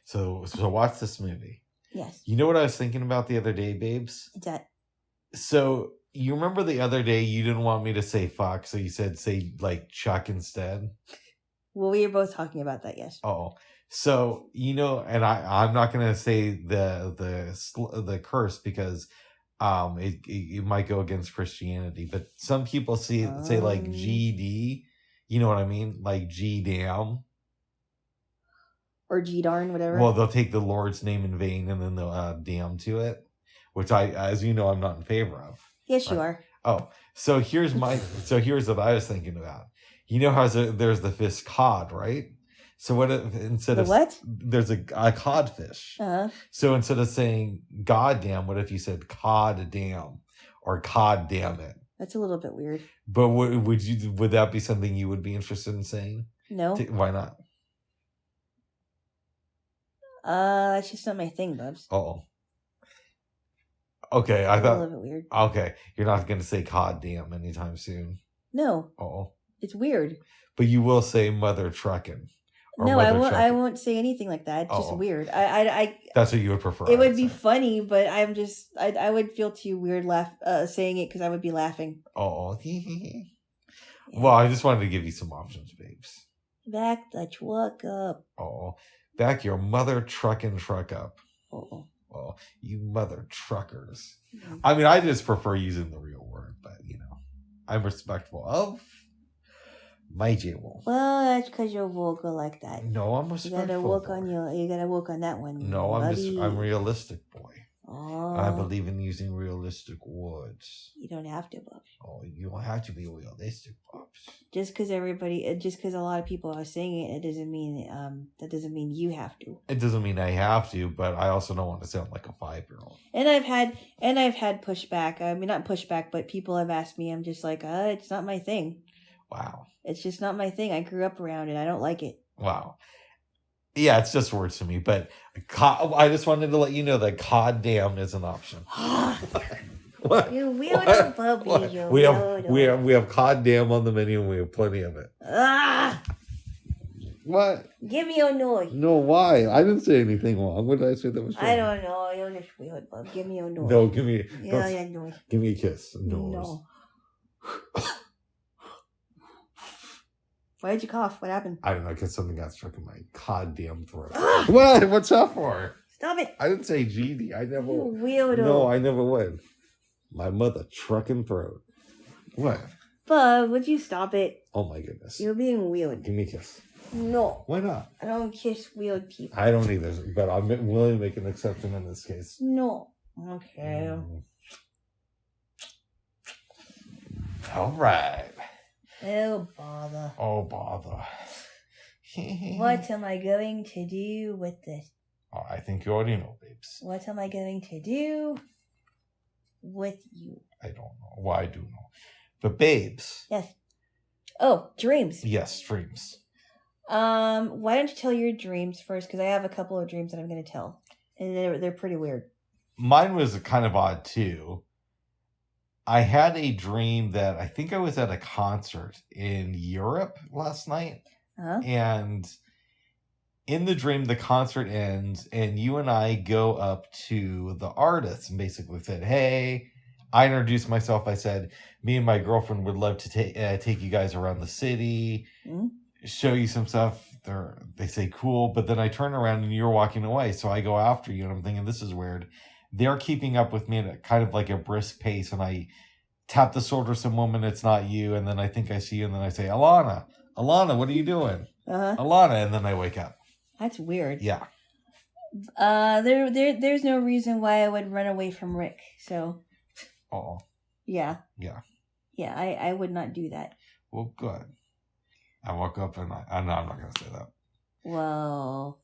So watch this movie. Yes. You know what I was thinking about the other day, babes? What's that? So, you remember the other day you didn't want me to say fuck, so you said say, like, chuck instead? Well, we were both talking about that, yes. Oh. So, and I'm not going to say the curse because it might go against Christianity, but some people say like GD, you know what I mean? Like G damn. Or G darn, whatever. Well, they'll take the Lord's name in vain and then they'll damn to it, which as you know, I'm not in favor of. Yes, you are. Oh, so here's what I was thinking about. You know how there's the fish cod, right? So what if instead of what? There's a codfish. Uh-huh. So instead of saying goddamn, what if you said cod damn or cod damn it? That's a little bit weird. But would that be something you would be interested in saying? No. Why not? That's just not my thing, Bubs. Oh. Okay, I thought a little bit weird. Okay, you're not going to say cod damn anytime soon. No. Oh. It's weird. But you will say mother trucking. No, I won't. I won't say anything like that. It's just weird. I. That's what you would prefer. It would be funny, but I'm just. I would feel too weird saying it because I would be laughing. Oh. Well, I just wanted to give you some options, babes. Back the truck up. Oh, back your mother trucking truck up. Oh. Oh, you mother truckers. Mm-hmm. I mean, I just prefer using the real word, but I'm respectful of my Jaylo. Well, that's because you're vulgar like that. No, I'm respectful. You gotta work on that one. No, buddy. I'm realistic, boy. Oh. I believe in using realistic words. You don't have to, Bubs. Oh, you don't have to be realistic, Bubs. Just because a lot of people are saying it, doesn't mean that doesn't mean you have to. It doesn't mean I have to, but I also don't want to sound like a 5-year-old. And I've had pushback. I mean, not pushback, but people have asked me. I'm just like, it's not my thing. Wow. It's just not my thing. I grew up around it. I don't like it. Wow. Yeah, it's just words to me, but I just wanted to let you know that cod damn is an option. What? You weirdo puppy. We have cod damn on the menu and we have plenty of it. What? Give me your noise. No, why? I didn't say anything wrong. What did I say that was wrong? I don't know. You're just weird, bub. Give me your noise. No, give me. Noise. Give me a kiss. No. Why did you cough? What happened? I don't know, because something got stuck in my goddamn throat. What? What's that for? Stop it. I didn't say GD. I never. You weirdo. No, I never would. My mother trucking throat. What? Bub, would you stop it? Oh my goodness. You're being weird. Give me a kiss. No. Why not? I don't kiss weird people. I don't either, but I'm willing to make an exception in this case. No. Okay. All right. Oh, bother. Oh, bother. What am I going to do with this? Oh, I think you already know, babes. What am I going to do with you? I don't know. Well, I do know. But babes. Yes. Oh, dreams. Yes, dreams. Why don't you tell your dreams first? Because I have a couple of dreams that I'm going to tell. And they're pretty weird. Mine was kind of odd, too. I had a dream that I think I was at a concert in Europe last night. Uh-huh. And in the dream, the concert ends and you and I go up to the artist and basically said, hey, I introduced myself. I said, me and my girlfriend would love to take you guys around the city, show you some stuff. They say, cool. But then I turn around and you're walking away. So I go after you and I'm thinking, this is weird. They're keeping up with me at kind of like a brisk pace. And I tap the shoulder some woman, it's not you. And then I think I see you. And then I say, Alana, what are you doing? Uh-huh. Alana. And then I wake up. That's weird. Yeah. There's no reason why I would run away from Rick. So. Oh. Yeah. Yeah. Yeah, I would not do that. Well, good. I woke up and no, I'm not going to say that. Well,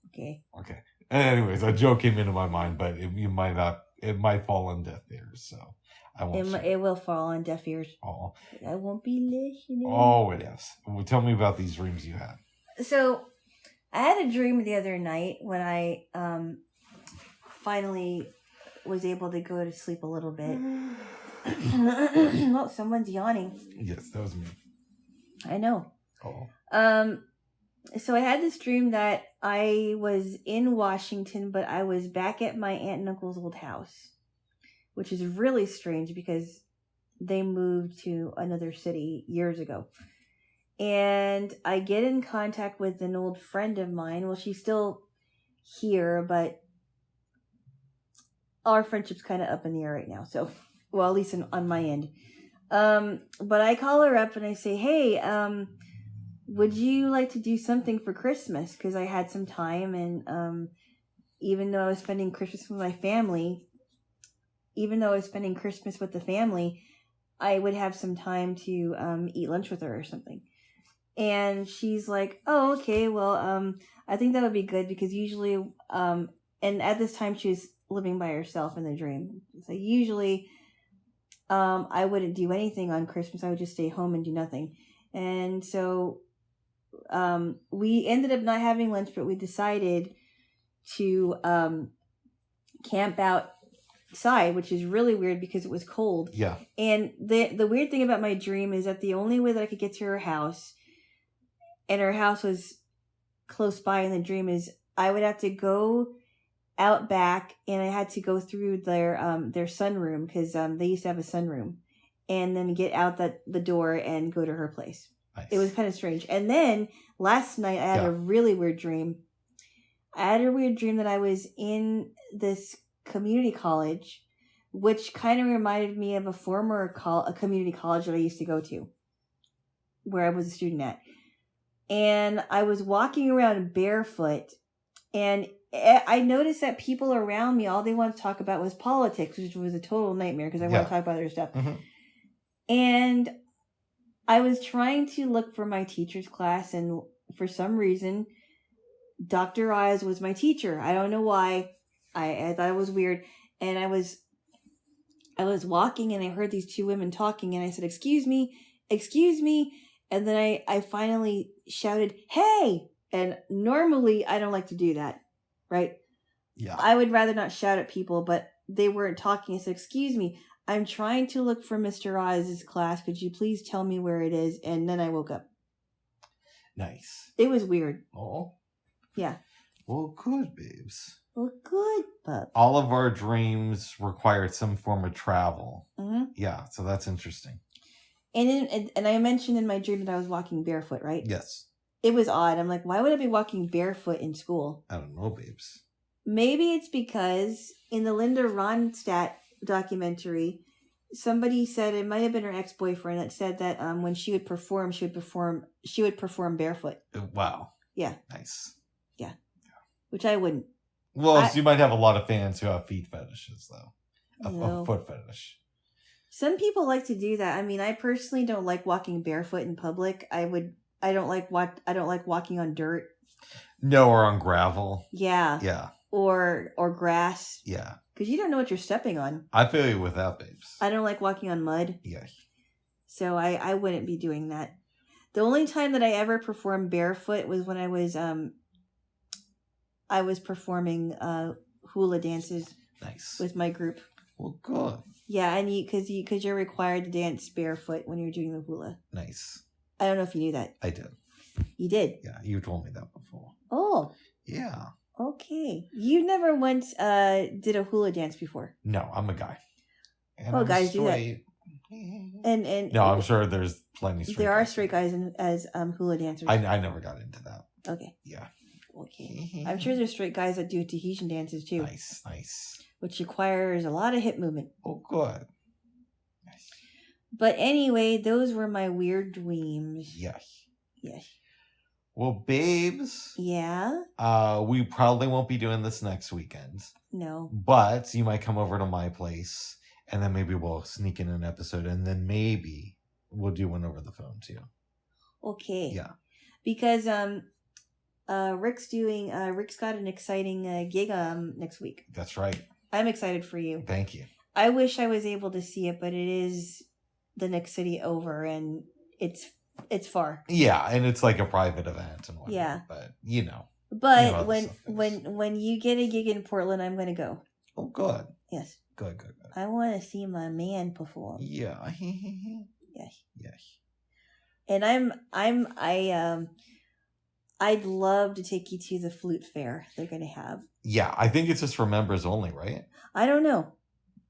okay. Okay. Anyways, a joke came into my mind, but it might fall on deaf ears, so I won't It will fall on deaf ears. Oh. I won't be listening. Oh, it is. Well, tell me about these dreams you had. So, I had a dream the other night when I finally was able to go to sleep a little bit. Oh, someone's yawning. Yes, that was me. I know. Oh. So I had this dream that I was in Washington, but I was back at my aunt and uncle's old house, which is really strange because they moved to another city years ago. And I get in contact with an old friend of mine. Well, she's still here, but our friendship's kind of up in the air right now. So, well, at least on my end. But I call her up and I say, hey, would you like to do something for Christmas? Because I had some time, and even though I was spending Christmas with my family, I would have some time to eat lunch with her or something. And she's like, oh, okay, well, I think that would be good because usually, and at this time she was living by herself in the dream. So usually, I wouldn't do anything on Christmas. I would just stay home and do nothing. And so, we ended up not having lunch, but we decided to, camp outside, which is really weird because it was cold. Yeah. And the weird thing about my dream is that the only way that I could get to her house, and her house was close by in the dream, is I would have to go out back, and I had to go through their sunroom because they used to have a sunroom, and then get out the door and go to her place. Nice. It was kind of strange. And then last night I had a really weird dream. I had a weird dream that I was in this community college, which kind of reminded me of a community college that I used to go to, where I was a student at. And I was walking around barefoot, and I noticed that people around me, all they wanted to talk about was politics, which was a total nightmare because I want to talk about other stuff. Mm-hmm. And I was trying to look for my teacher's class, and for some reason, Dr. Oz was my teacher. I don't know why. I thought it was weird. And I was walking, and I heard these two women talking, and I said, excuse me. And then I finally shouted, hey! And normally I don't like to do that, right? Yeah. I would rather not shout at people, but they weren't talking. I said, excuse me, I'm trying to look for Mr. Oz's class. Could you please tell me where it is? And then I woke up. Nice. It was weird. Oh. Yeah. Well, good, babes. Well, good, pup. All of our dreams required some form of travel. Mm-hmm. Yeah, so that's interesting. And I mentioned in my dream that I was walking barefoot, right? Yes. It was odd. I'm like, why would I be walking barefoot in school? I don't know, babes. Maybe it's because in the Linda Ronstadt documentary, somebody said, it might have been her ex-boyfriend, that said that when she would perform barefoot. Wow. Yeah. Nice. Yeah. Which I wouldn't. Well, so you might have a lot of fans who have feet fetishes, though. A foot fetish. Some people like to do that. I mean, I personally don't like walking barefoot in public. I don't like walking on dirt. No, or on gravel. Yeah. Yeah. Or grass. Yeah. Because you don't know what you're stepping on. I feel you with that, babes. I don't like walking on mud. Yeah. So I wouldn't be doing that. The only time that I ever performed barefoot was when I was performing hula dances. Nice. With my group. Well, good. Yeah, and because you're required to dance barefoot when you're doing the hula. Nice. I don't know if you knew that. I did. You did? Yeah, you told me that before. Oh. Yeah. Okay. You never once did a hula dance before? No, I'm a guy. And I'm guys straight. Do that. And no, I'm sure there's plenty. There are straight guys as hula dancers. I never got into that. Okay. Yeah. Okay. I'm sure there's straight guys that do Tahitian dances too. Nice. Which requires a lot of hip movement. Oh, good. Nice. But anyway, those were my weird dreams. Yes. Yes. Well, babes. Yeah? We probably won't be doing this next weekend. No. But you might come over to my place And then maybe we'll sneak in an episode, and then maybe we'll do one over the phone too. Okay. Yeah. Because Rick's got an exciting gig next week. That's right. I'm excited for you. Thank you. I wish I was able to see it, but it is the next city over, and it's far. Yeah, and it's like a private event and whatnot. Yeah. But But when you get a gig in Portland, I'm gonna go. Oh, good. Yes. Good. I want to see my man perform. Yeah. Yes. Yes. And I'd love to take you to the flute fair they're gonna have. Yeah, I think it's just for members only, right? I don't know.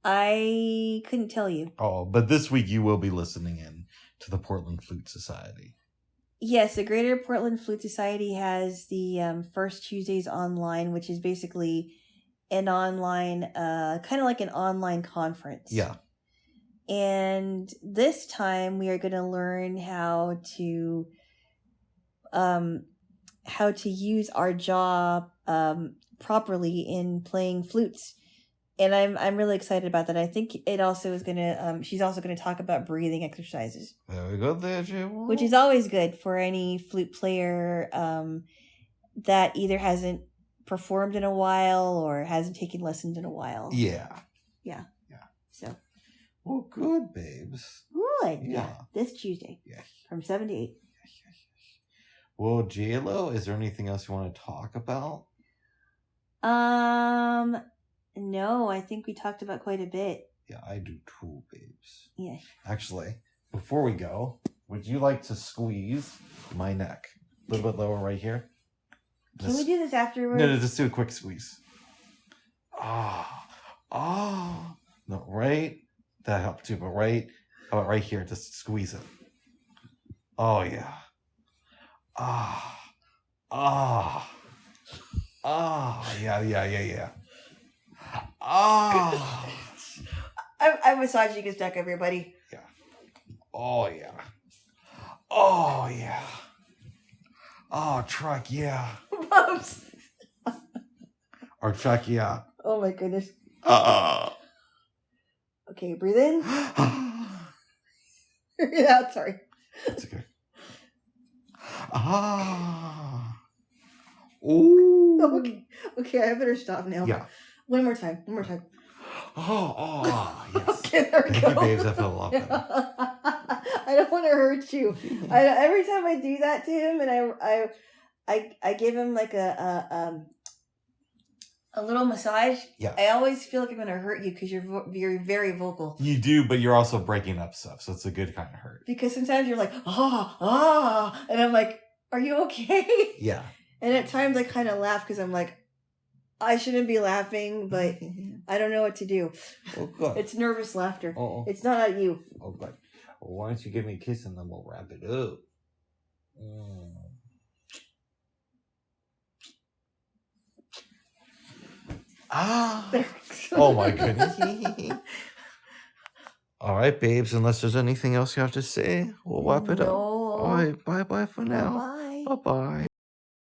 I couldn't tell you. Oh, but this week you will be listening in to the Portland Flute Society. Yes, the Greater Portland Flute Society has the First Tuesdays online, which is basically an online, kind of like an online conference. Yeah. And this time we are going to learn how to use our jaw properly in playing flutes. And I'm really excited about that. I think it also is going to, she's also going to talk about breathing exercises. Very good there, Jaylo. Which is always good for any flute player that either hasn't performed in a while or hasn't taken lessons in a while. Yeah. So. Well, good, babes. Good. Yeah. This Tuesday. Yeah. From 7 to 8. Yes. Well, Jaylo, is there anything else you want to talk about? No, I think we talked about quite a bit. Yeah, I do too, babes. Yeah. Actually, before we go, would you like to squeeze my neck? A little bit lower right here. Can we do this afterwards? No, just do a quick squeeze. No, right? That helped too, but right? How about right here? Just squeeze it. Oh, yeah. Yeah. I'm massaging his neck, everybody. Yeah. Oh, yeah. Oh, truck, yeah. Bumps. Or truck, yeah. Oh my goodness. Okay, breathe in. Breathe out, sorry. It's okay. Ooh. Okay, I better stop now. Yeah. One more time. Yes. Okay, there we Thank go. you, babes. I feel a lot better. I don't want to hurt you. Every time I do that to him, and I give him like a little massage. Yeah. I always feel like I'm gonna hurt you because you're very vocal. You do, but you're also breaking up stuff, so it's a good kind of hurt. Because sometimes you're like and I'm like, are you okay? Yeah. And at times I kind of laugh because I'm like, I shouldn't be laughing, but I don't know what to do. Oh, good. It's nervous laughter. Oh. It's not at you. Oh, good. Well, why don't you give me a kiss and then we'll wrap it up. Oh my goodness. All right, babes, unless there's anything else you have to say, we'll wrap it up. All right, bye-bye for now. Bye. Bye-bye.